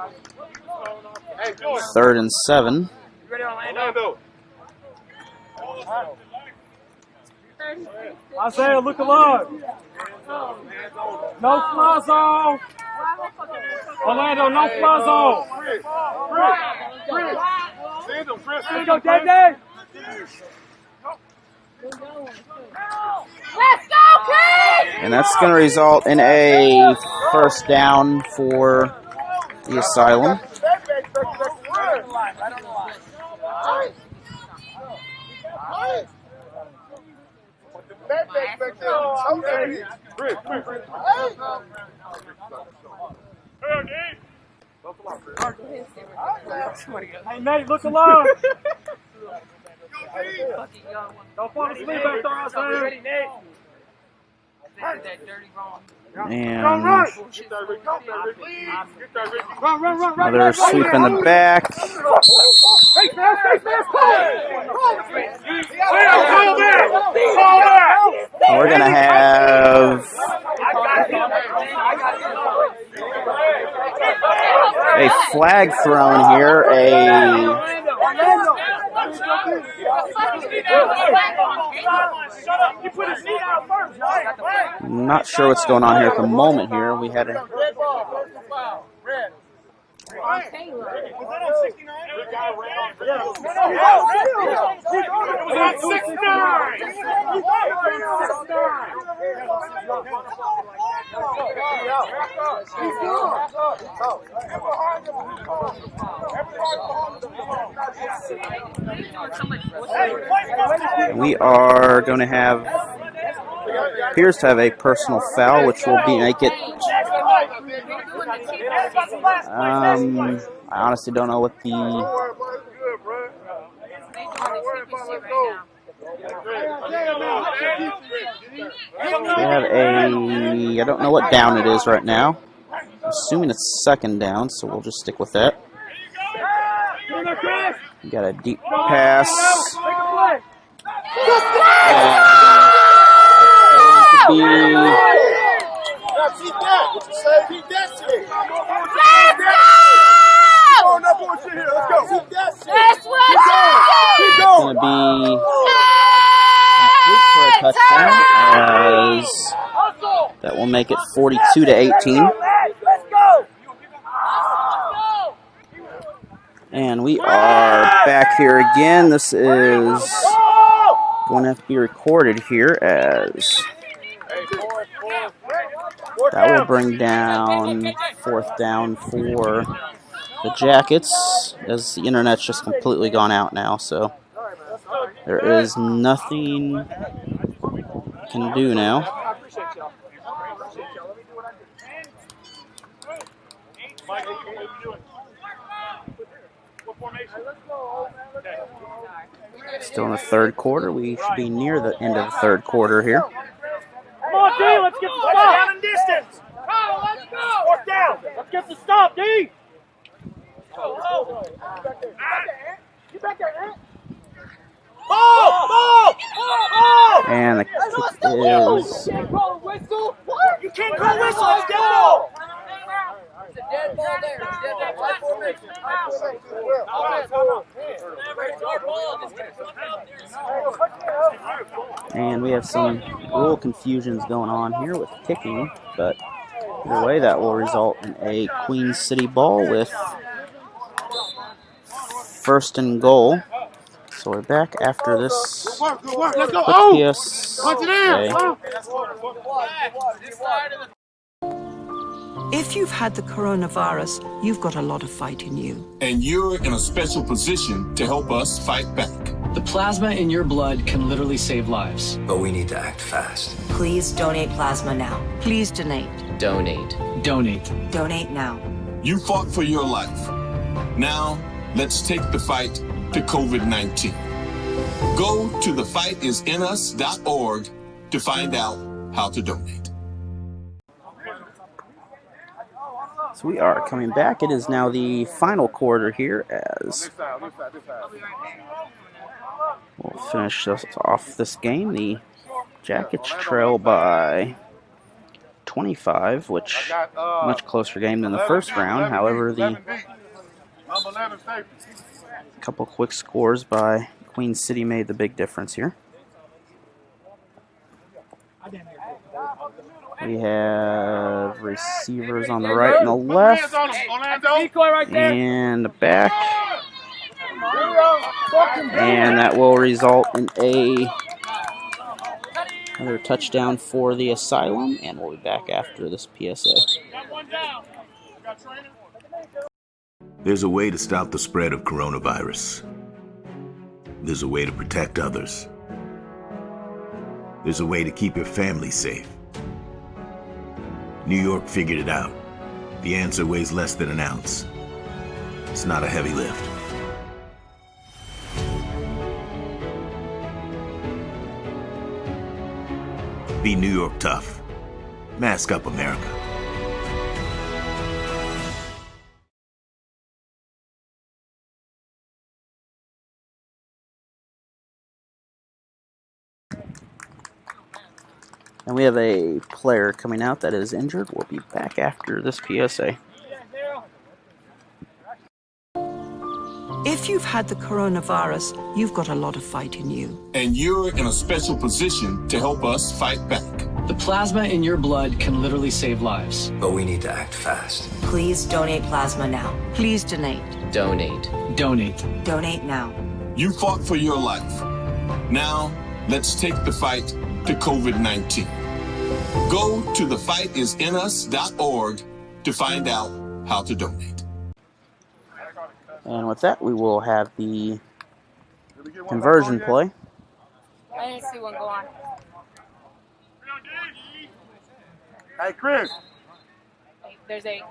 3rd and 7. Isaiah, look alive. No fly zone. Orlando, no fly zone. Chris. Go, Dad. Let's go, Chris! And that's going to result in a 1st down for the Asylum. Hey, Nate, look alive. Don't fall asleep back there, Isaiah. And another sweep in the back. We're going to have a flag thrown here. I'm not sure what's going on here at the moment here. We had a... We are going to have, appears to have a personal foul, which will make it, I honestly don't know what the, we have a, I don't know what down it is right now. I'm assuming it's 2nd down, so we'll just stick with that. We got a deep pass. Going to be complete for a touchdown, as that will make it 42-18. And we are back here again. This is going to have to be recorded here, as that will bring down 4th down for the Jackets, as the internet's just completely gone out now, so there is nothing I can do now. Still in the 3rd quarter. We should be near the end of the 3rd quarter here. Come on, D, let's get the stop. Down in distance. Let's go. 4th down. Let's get the stop, D. Get back there, Ant. Ball! And the kick is... You can't call a whistle. What? You can't call a whistle. It's dead ball. It's a dead ball there. It's dead ball. And we have some rule confusions going on here with kicking, but either way, that will result in a Queen City ball with first and goal. So we're back after this Good work. Let's go. quick Oh! PSA. Punch it in. If you've had the coronavirus, you've got a lot of fight in you. And you're in a special position to help us fight back. The plasma in your blood can literally save lives. But we need to act fast. Please donate plasma now. Please donate. Donate. Donate. Donate now. You fought for your life. Now, let's take the fight to COVID-19. Go to thefightisinuS.org to find out how to donate. So we are coming back. It is now the final quarter here as we'll finish off this game. The Jackets trail by 25, which much closer game than the first round. However, the couple quick scores by Queen City made the big difference here. We have receivers on the right and the left, and the back, and that will result in another touchdown for the Asylum, and we'll be back after this PSA. There's a way to stop the spread of coronavirus. There's a way to protect others. There's a way to keep your family safe. New York figured it out. The answer weighs less than an ounce. It's not a heavy lift. Be New York tough. Mask up, America. And we have a player coming out that is injured. We'll be back after this PSA. If you've had the coronavirus, you've got a lot of fight in you. And you're in a special position to help us fight back. The plasma in your blood can literally save lives. But we need to act fast. Please donate plasma now. Please donate. Donate. Donate. Donate now. You fought for your life. Now, let's take the fight to COVID-19. Go to thefightisinuS.org to find out how to donate. And with that, we will have the conversion play. I didn't see one go on. Hey, Chris. There's 8.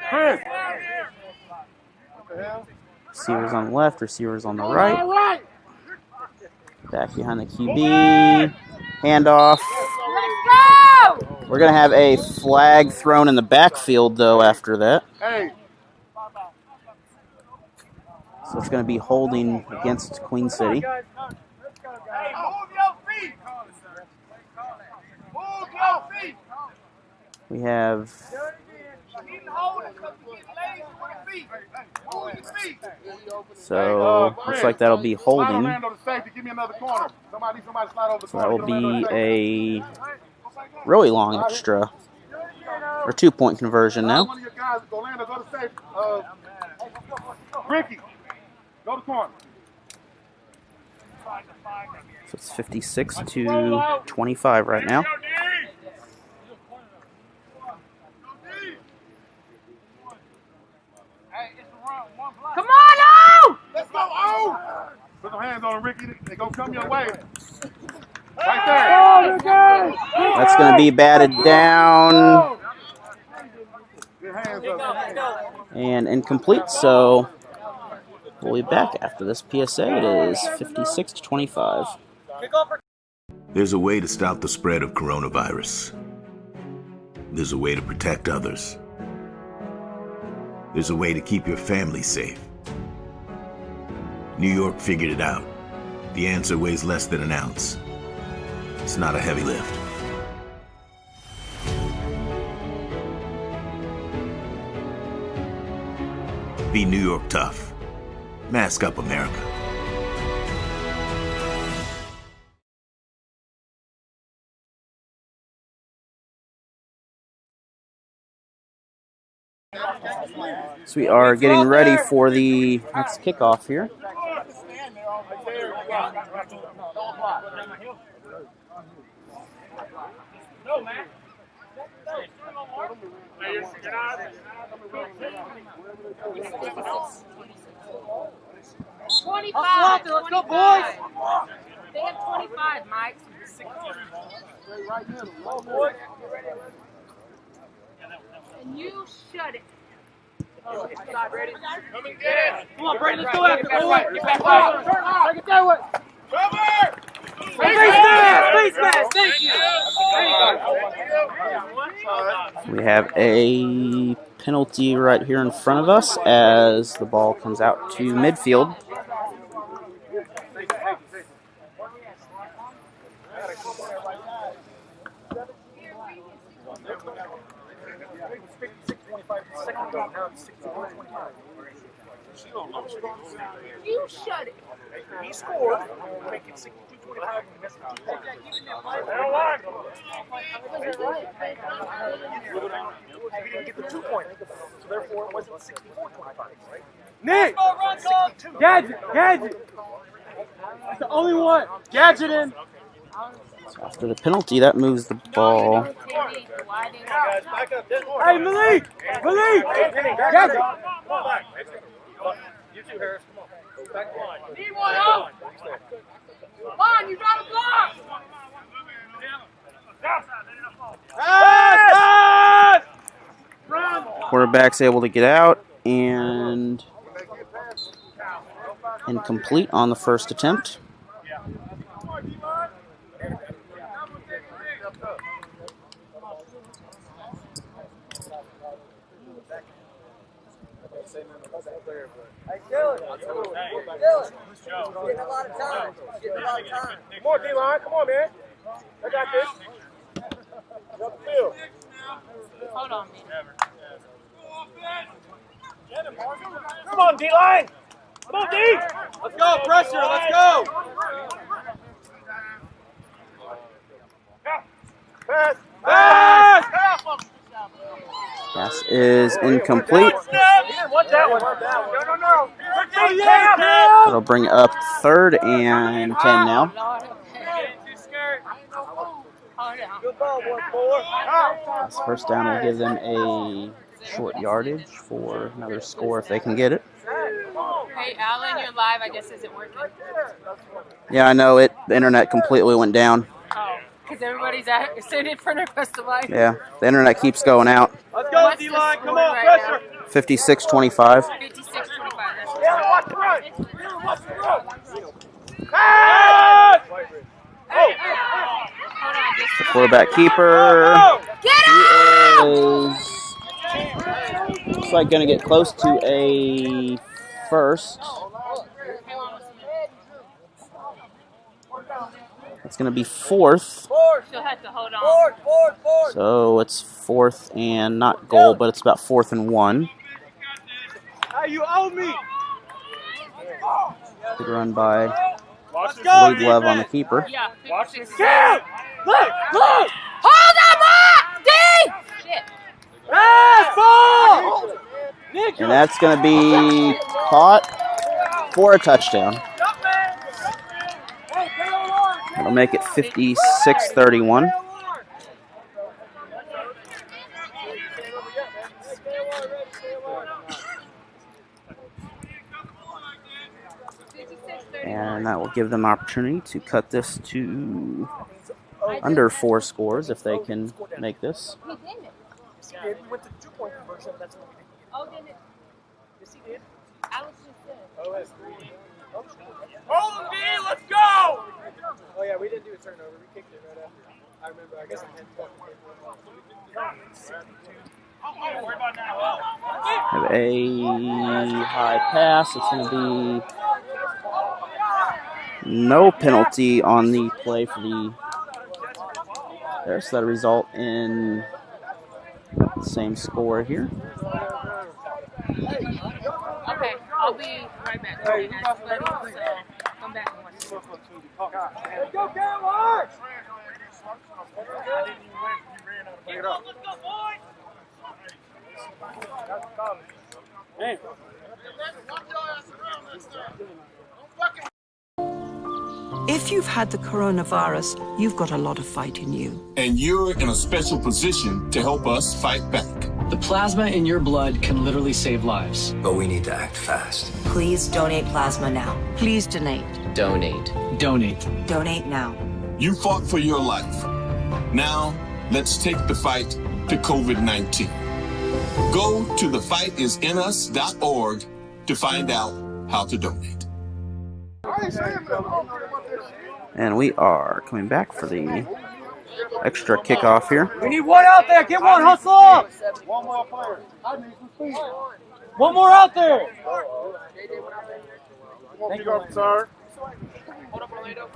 Chris. Receivers on the left, receivers on the right. Back behind the QB. Handoff. We're going to have a flag thrown in the backfield, though, after that. Hey. So it's going to be holding against Queen City. We have so looks like that'll be holding. So that will be a really long extra or 2-point conversion now. Ricky, go to corner. So it's 56-25 right now. Come on, O! Let's go, O! Put some hands on him, Ricky. They're going to come your way. Right there. That's going to be batted down and incomplete. So we'll be back after this PSA. It is 56-25. There's a way to stop the spread of coronavirus. There's a way to protect others. There's a way to keep your family safe. New York figured it out. The answer weighs less than an ounce. It's not a heavy lift. Be New York tough. Mask up, America. So we are getting ready for the next kickoff here. No, man. 25. Let's go, boys. They have 25, Mike. And you shut it. Come and get it. Come on, Brady, let's go after it. Get back right. Take it that way. Cover! Face mask! Thank you! We have a penalty right here in front of us as the ball comes out to midfield. You shut it. He scored. Make it 62-25. We didn't get the 2 point, so therefore it wasn't 64-25, right? Nick! Gadget! Gadget! That's the only one. Gadget in. So after the penalty, that moves the ball. Hey, Malik! Malik! Gadget! You two, Harris. Come on. Back line. Need one up. Come on, you got a block. Quarterback's able to get out and incomplete on the first attempt. Getting a lot of time. Come on, D-line. Come on, man. I got this. Up the field. Hold on, man. Come on, D-line. Come on, D. Let's go. Pressure. Let's go. Pass. Pass. Pass is incomplete. He didn't want that one. No. It'll bring up 3rd and 10 now. Good ball, boy. This first down will give them a short yardage for another score if they can get it. Hey, Alan, you're live. I guess isn't working. Yeah, I know it. The internet completely went down. Oh, because everybody's sitting in front of us to live. Yeah, the internet keeps going out. Let's go, D-line. Come on, pressure. 56-25. 56-25. Yeah, watch the run. Watch the run. Pass! The quarterback keeper. He is looks like going to get close to a first. It's going to be 4th. She'll have to hold on. So it's 4th and not goal, but it's about 4th and 1. Hey, you owe me. Good run by Lead Love on the keeper. Yeah. Watch this. Look! Hold on, Mark! D! Shit. Pass ball! And that's going to be caught for a touchdown. That'll make it 56-31. And that will give them opportunity to cut this to under 4 scores if they can make this. We went to 2-point conversion. That's what we did. Oh, didn't it? Yes, he did. Alex just did. Oh, that's 3. Hold D, let's go! Oh, yeah, we didn't do a turnover. We kicked it right after. I remember. I guess I had Have a high pass. It's going to be no penalty on the play for the there, so that'll result in the same score here. Okay, I'll be right back. So come back and watch. Let's go, Caroline! Let's go, boys! If you've had the coronavirus, you've got a lot of fight in you. And you're in a special position to help us fight back. The plasma in your blood can literally save lives. But we need to act fast. Please donate plasma now. Please donate. Donate. Donate. Donate now. You fought for your life. Now, let's take the fight to COVID-19. Go to thefightisinuS.org to find out how to donate. And we are coming back for the extra kickoff here. We need one out there. Get one. Hustle up. One more player. I need some speed. One more out there. Thank you, sir. Hold up, Orlando.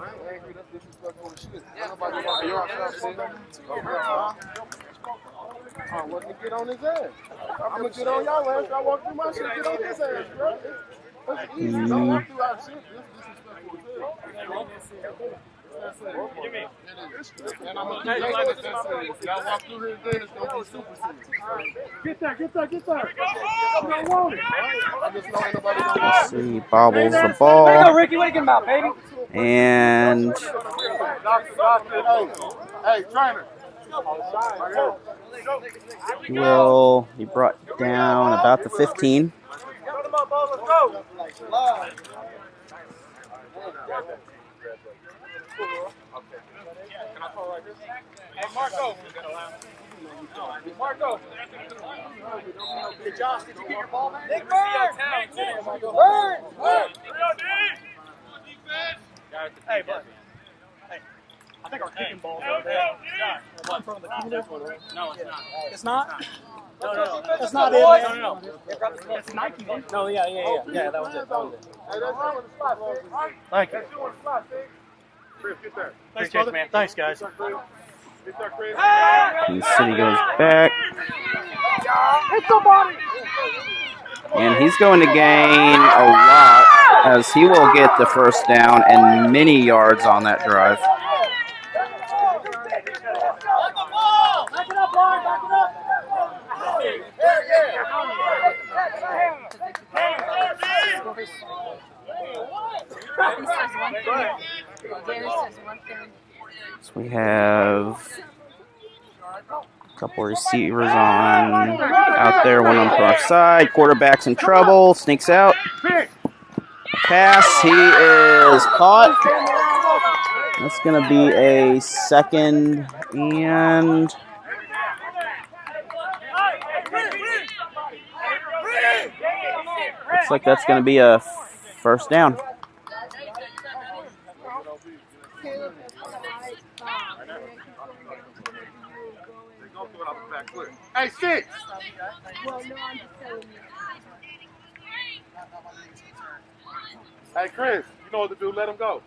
I'm going to get on his ass. I'm going to get on y'all ass. I walk through my shit. Get on his ass, bro. That's easy. Don't walk through our shit. And I'm going to do like that. Y'all walk through here again, it's going to be super serious. Get there. You don't want it. I just know ain't nobody going to Let's see, bobbles the ball. There you go, Ricky. What are you getting about, baby? And Hey, trainer. will be brought down about the 15. Hey, Marco. Hey, Josh, did you get your ball back? Nick Burn! Hey, bud. Hey, I think our kicking ball's over there. In front of the key. No, it's not. It's not? No. That's not it, man. No. It's Nike, man. No, yeah. Yeah, that was it. Hey, that's on the spot, man. Thank you. Chris, get there. Thanks, brother. Man. Thanks, guys. And City goes back. Hit somebody! And he's going to gain a lot as he will get the first down and many yards on that drive. Back it up, Lauren. Back it up. So we have a couple receivers on out there, one on the far side. Quarterback's in trouble, sneaks out. Pass, he is caught. That's going to be a second and... Looks like that's going to be a first down. Hey, 6! Hey, Chris, you know what to do. Let him go.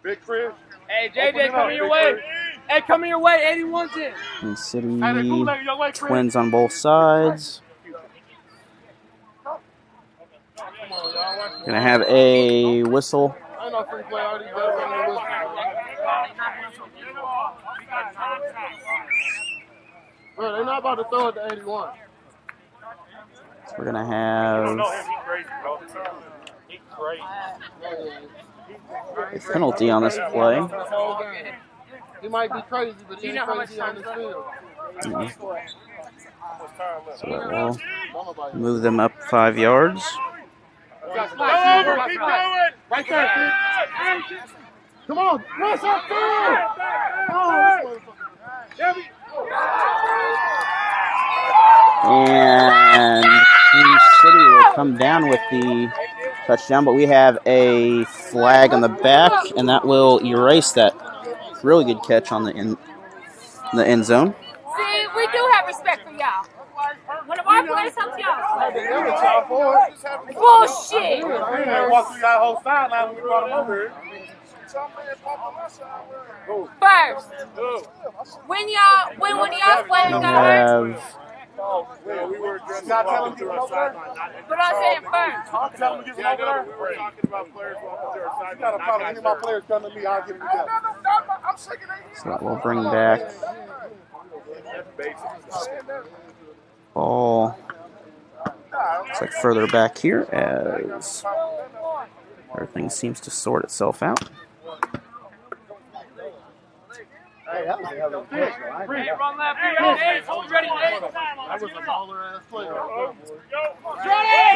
Big Chris. Hey, JJ, coming your way. Hey, coming your way. 81's in. And City twins on both sides. Gonna have a whistle. I know free play already done. Bro, they're not about to throw it to 81. So we're gonna have a penalty on this play. He might be crazy, but he ain't crazy on this field. So that will move them up 5 yards. Keep going! Right there, Fitz. Come on, rush up field! And Queen City will come down with the touchdown, but we have a flag on the back, and that will erase that really good catch on the end zone. See, we do have respect for y'all. One of our players helps y'all. Bullshit! Walk through y'all whole sideline when we brought him over here. First, when one of y'all players got hurt. We were just not telling you to sideline. But I'm saying first. I'm telling you to get over there. We're talking about players walking to our sideline. You got a problem. Any of my players come to me, I'll give them to them. I'm sick of that. So that will bring back ball Looks like further back here as everything seems to sort itself out. Hey, that was a hell of a catch, though. Run left, Nate. Hold ready, Nate. That was a baller ass play. Come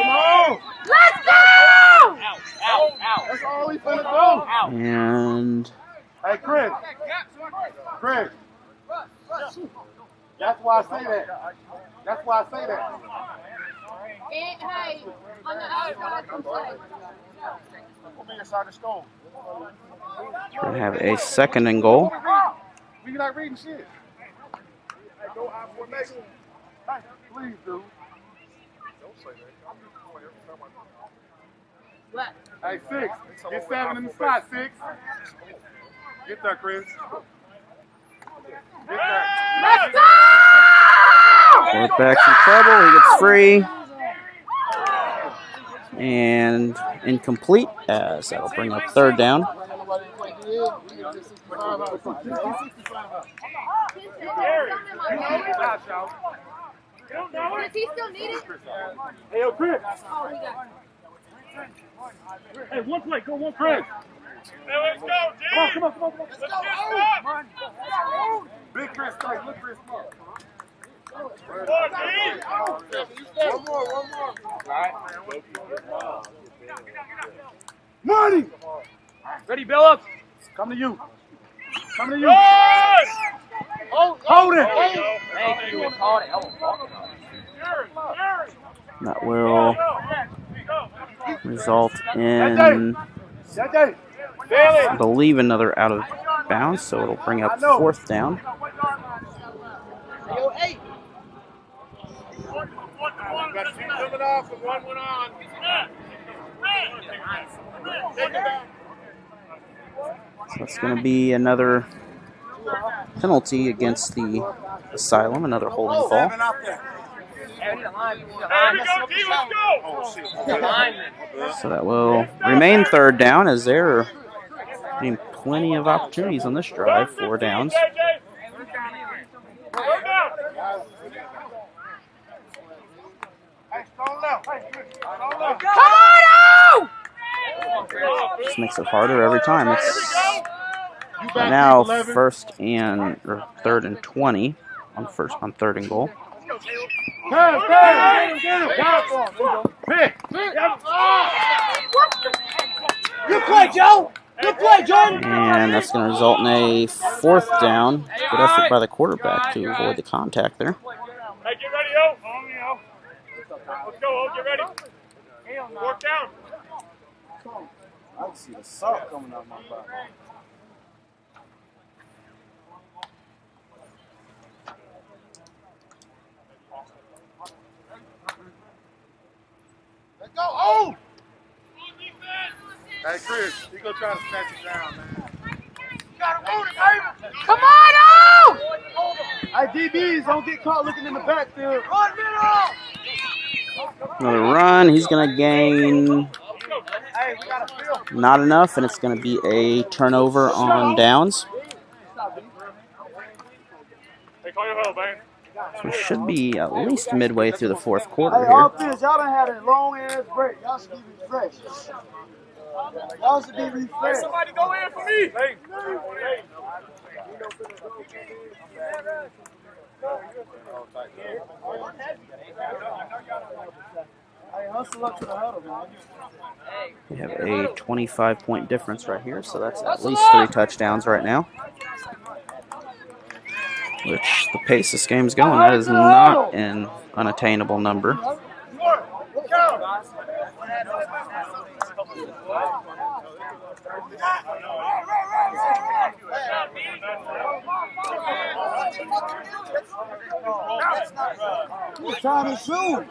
on. Let's go! Out. That's all he's finna do. And Hey, Chris. That's why I say that. Hey, on the outside, come play. We'll be inside the stone. we're going to have a second and goal. We not reading shit. Hey, go out formation. Hey, please, dude. Don't say that. Hey, 6. Get 7 in the spot, 6. Get there, Chris. Get there. Let's go! Quarterback's in trouble. He gets free. And incomplete, as that'll bring up third down. Does he still need it? Hey, yo, Chris. Oh, he got it. Hey, one play, go one Chris. Hey, let's go, G. Come on. Let's go. Big Chris, tight. Look, Chris. One more. Money. Ready, Billups? Come to you. Hold it. Thank you. Caught it. That will result in, I believe, another out of bounds, so it'll bring up fourth down. Coming off and one went on. So it's going to be another penalty against the Asylum, another holding call. So that will remain third down, as they're getting plenty of opportunities on this drive. 4 downs. Come on, Just makes it harder every time. It's now third and 20 on third and goal. Good play, Joe. Good play, Jordan. And that's going to result in a fourth down. Good effort by the quarterback to avoid the contact there. Hey, get ready, yo. Let's go, get ready. Work down. I can see the salt coming out of my body. Let's go. Oh! Hey, Chris, he gonna try to snatch it down, man. You gotta move it, baby. Come on, oh! Hey, DBs, don't get caught looking in the backfield. Run, Another run. He's going to gain not enough, and it's going to be a turnover on downs. Hey, call your help, man. So we should be at least midway through the fourth quarter Hey, here. offense, y'all done had a long ass break. Y'all should be refreshed. Y'all should be refreshed. Somebody go in for me. Hey. Hey, hustle up to the huddle, man. We have a 25-point difference right here, so that's at least 3 touchdowns right now. Which, the pace this game's going, that is not an unattainable number. Time is soon.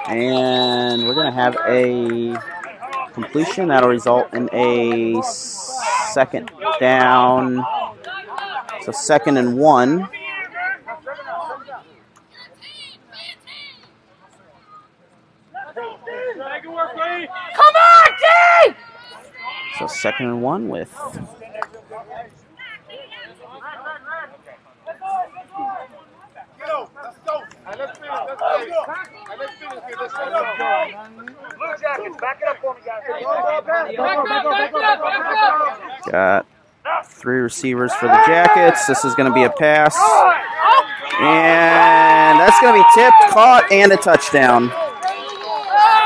And we're going to have a completion. That'll result in a second down. So 2nd and 1. Come on, D! So 2nd and 1 with Bluejackets, back it up for me, guys. Got 3 receivers for the Jackets. This is going to be a pass. And that's going to be tipped, caught, and a touchdown.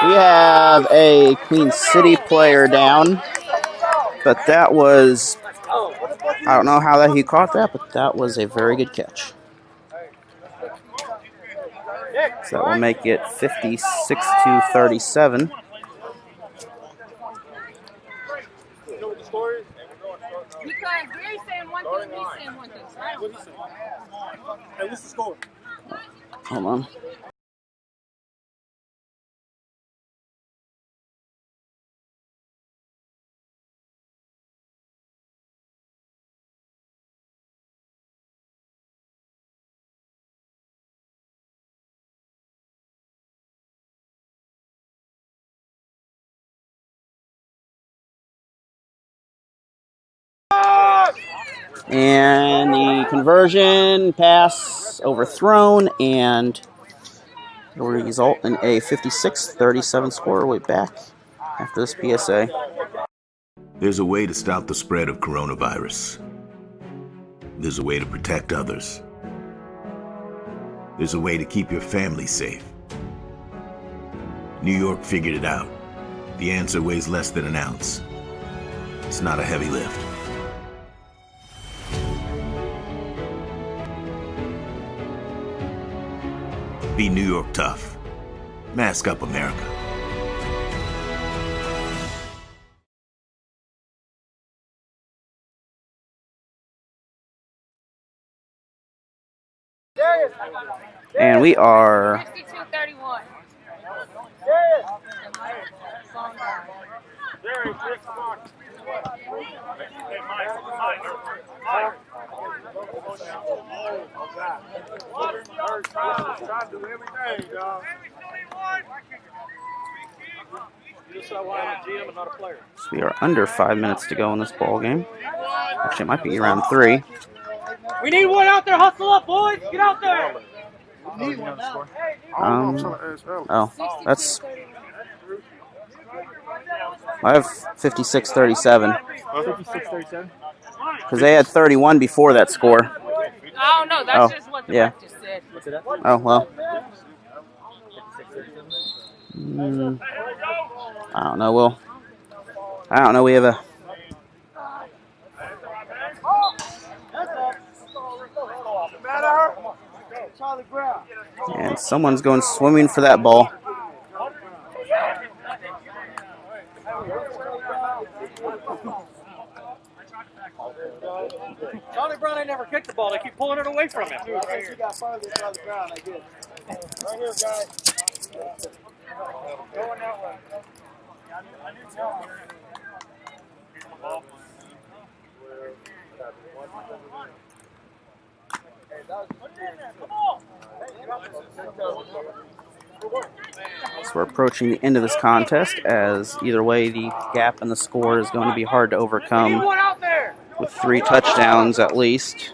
We have a Queen City player down. But that was, I don't know how that he caught that, but that was a very good catch. So that will make it 56-37. Because Gary's saying one thing, he's saying one thing. Hey, what's the score? Hold on. And the conversion pass overthrown, and it will result in a 56-37 score. Way back after this PSA. There's a way to stop the spread of coronavirus. There's a way to protect others. There's a way to keep your family safe. New York figured it out. The answer weighs less than an ounce. It's not a heavy lift. Be New York tough. Mask up, America. And we are 62-31. So we are under 5 minutes to go in this ball game. Actually, it might be around 3. We need one out there. Hustle up, boys. Get out there. That's. I have 56-37. 56-37. Because they had 31 before that score. I don't know. That's just what the ref just said. Oh, well. I don't know. I don't know. We have a. And someone's going swimming for that ball. Johnny Brown ain't never kicked the ball. They keep pulling it away from him. Right here, guys. Going that way. So we're approaching the end of this contest, as either way the gap in the score is going to be hard to overcome with 3 touchdowns at least.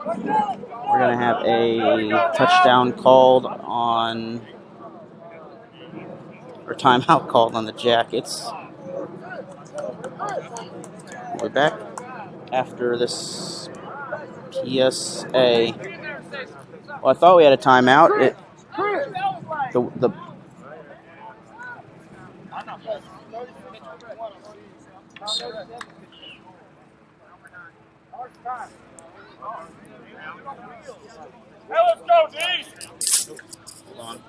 We're going to have a touchdown called on, or timeout called on the Jackets. We're back after this PSA. Well, I thought we had a timeout. The Hey, let's go, D! Hold on.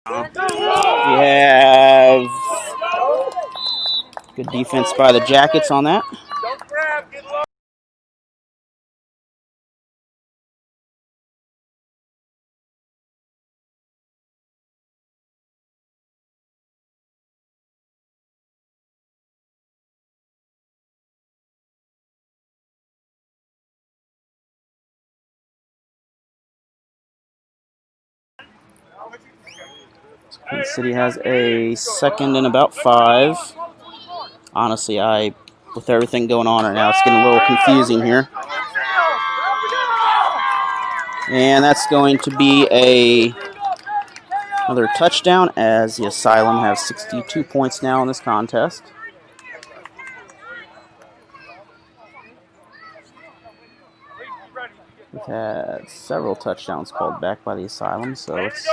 We have good defense by the Jackets on that. Don't grab, get low. Queen City has a second and about 5. Honestly, with everything going on right now, it's getting a little confusing here. And that's going to be another touchdown, as the Asylum have 62 points now in this contest. We've had several touchdowns called back by the Asylum, so it's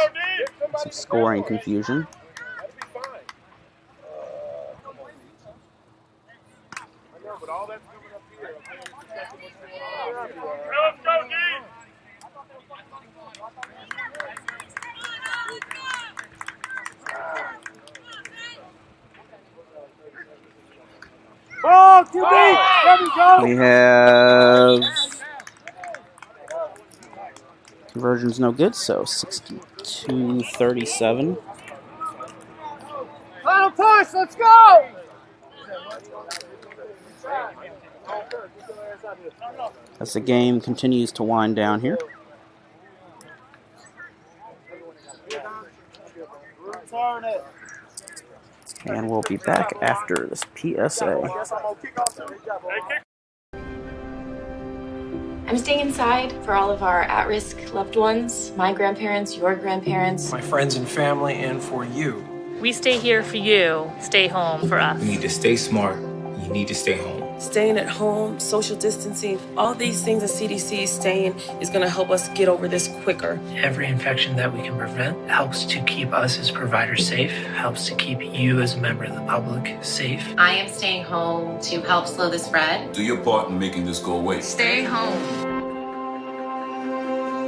some scoring confusion. We have conversions no good, so 62-37. Final push, let's go! As the game continues to wind down here. And we'll be back after this PSA. I'm staying inside for all of our at-risk loved ones, my grandparents, your grandparents. My friends and family, and for you. We stay here for you. Stay home for us. You need to stay smart. You need to stay home. Staying at home, social distancing, all these things that CDC is saying is going to help us get over this quicker. Every infection that we can prevent helps to keep us as providers safe, helps to keep you as a member of the public safe. I am staying home to help slow the spread. Do your part in making this go away. Stay home.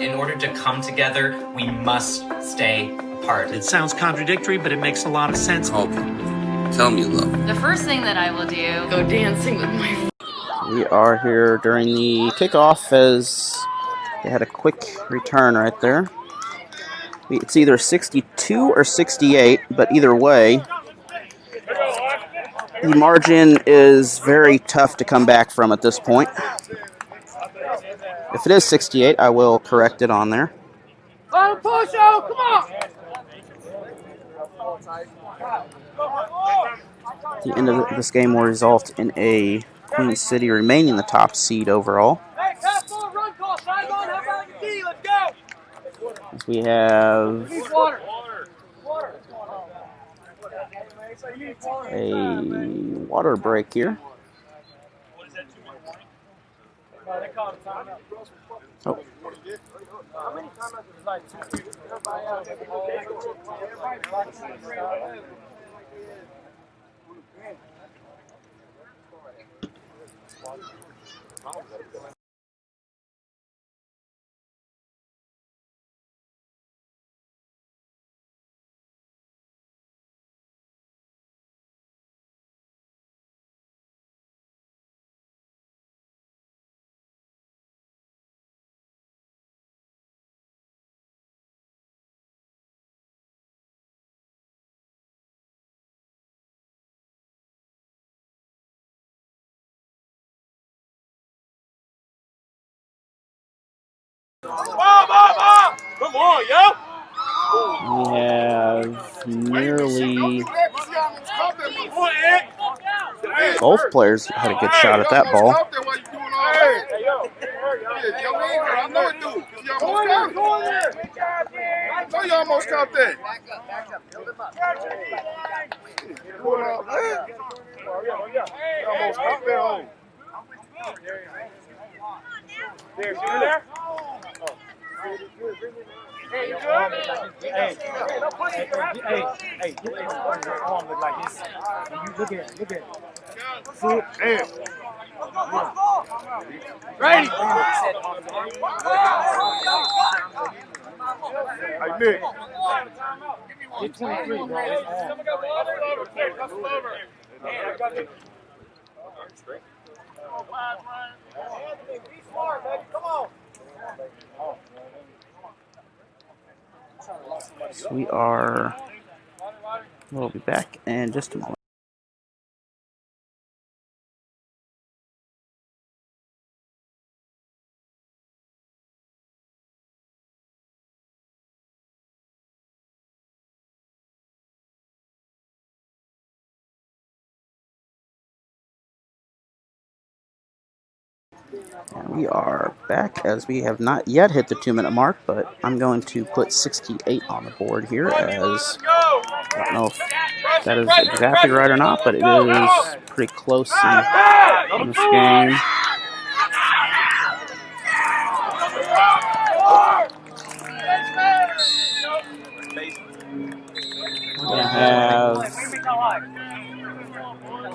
In order to come together, we must stay apart. It sounds contradictory, but it makes a lot of sense. Tell me you love me. The first thing that I will do, go dancing with my friends. We are here during the kickoff as they had a quick return right there. It's either 62 or 68, but either way, the margin is very tough to come back from at this point. If it is 68, I will correct it on there. Final push, oh, come on! The end of this game will result in a Queen City remaining the top seed overall. Hey, pass ball, run call, sideline, how about the D? Let's go! As we have a water break here. Oh. How many times is like Come on, yo! We have nearly both players had a good shot at that ball. You almost caught that. There, you there? Hey, you good? Hey, get your arm look like this. And you look at it. See it? Damn. Ready? Hey, Nick. Get 23, bro. Be smart, baby. Come on. So we'll be back in just a moment. And we are back as we have not yet hit the 2-minute mark, but I'm going to put 68 on the board here as I don't know if that is exactly right or not, but it is pretty close in this game. We're going to have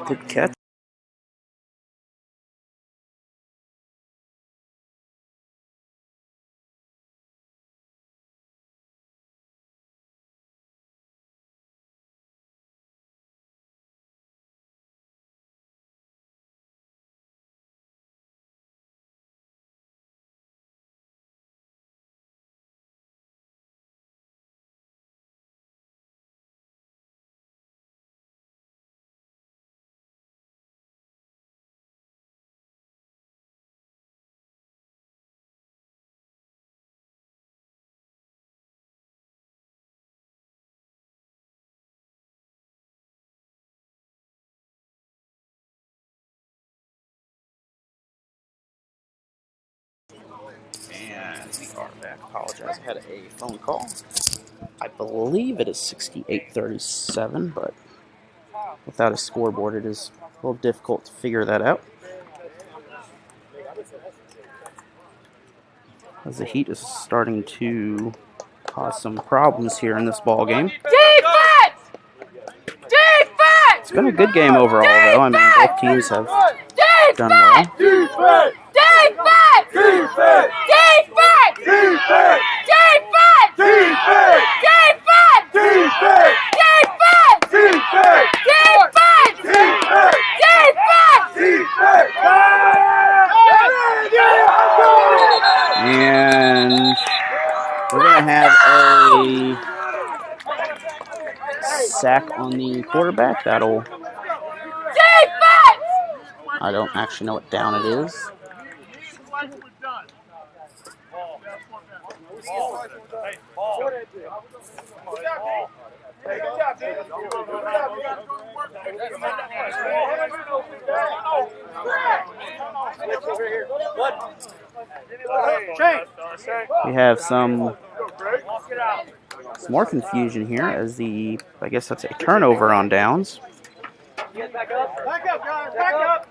good catch. And we are back. Apologize, I had a phone call. I believe it is 68-37, but without a scoreboard, it is a little difficult to figure that out. As the heat is starting to cause some problems here in this ball game. Defense! Defense! It's been a good game overall, though. I mean, both teams have done well. Defense! Defense! Defense! Defense! Defense! Defense! Defense! Defense! Defense! Defense! Defense! Defense! Defense! Defense! And we're going to have a sack on the quarterback. That'll... I don't actually know what down it is. We have some more confusion here as the, I guess that's a turnover on downs. Back up, guys, back up!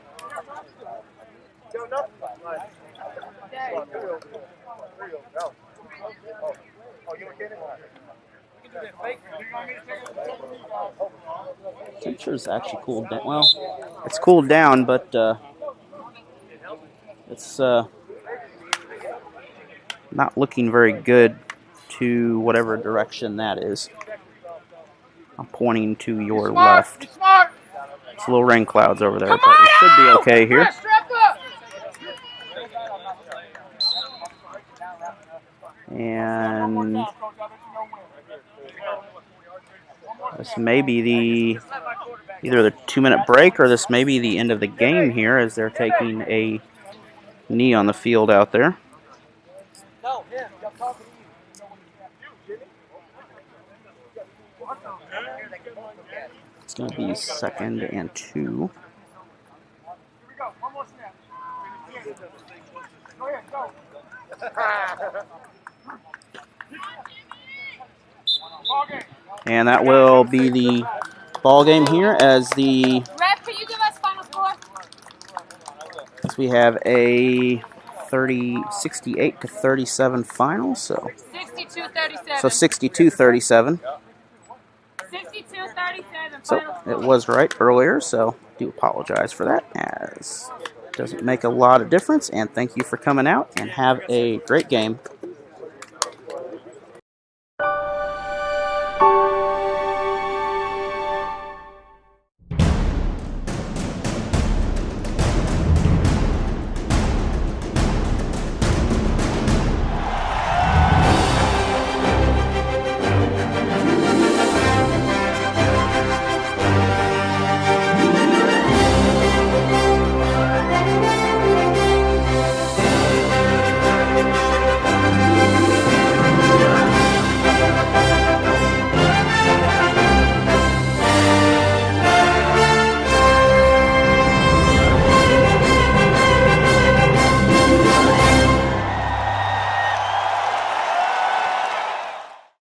Temperature's actually cooled down. Well, it's cooled down, but it's not looking very good to whatever direction that is. I'm pointing to your left. It's a little rain clouds over there, but it should be okay here. And this may be either the 2-minute break or this may be the end of the game here as they're taking a knee on the field out there. It's going to be 2nd and 2. And that will be the ball game here as the Ref, can you give us final score? as we have a 68-37 final, so 62-37. so 62-37. 62-37. So it was right earlier, so do apologize for that, as it doesn't make a lot of difference. And thank you for coming out and have a great game.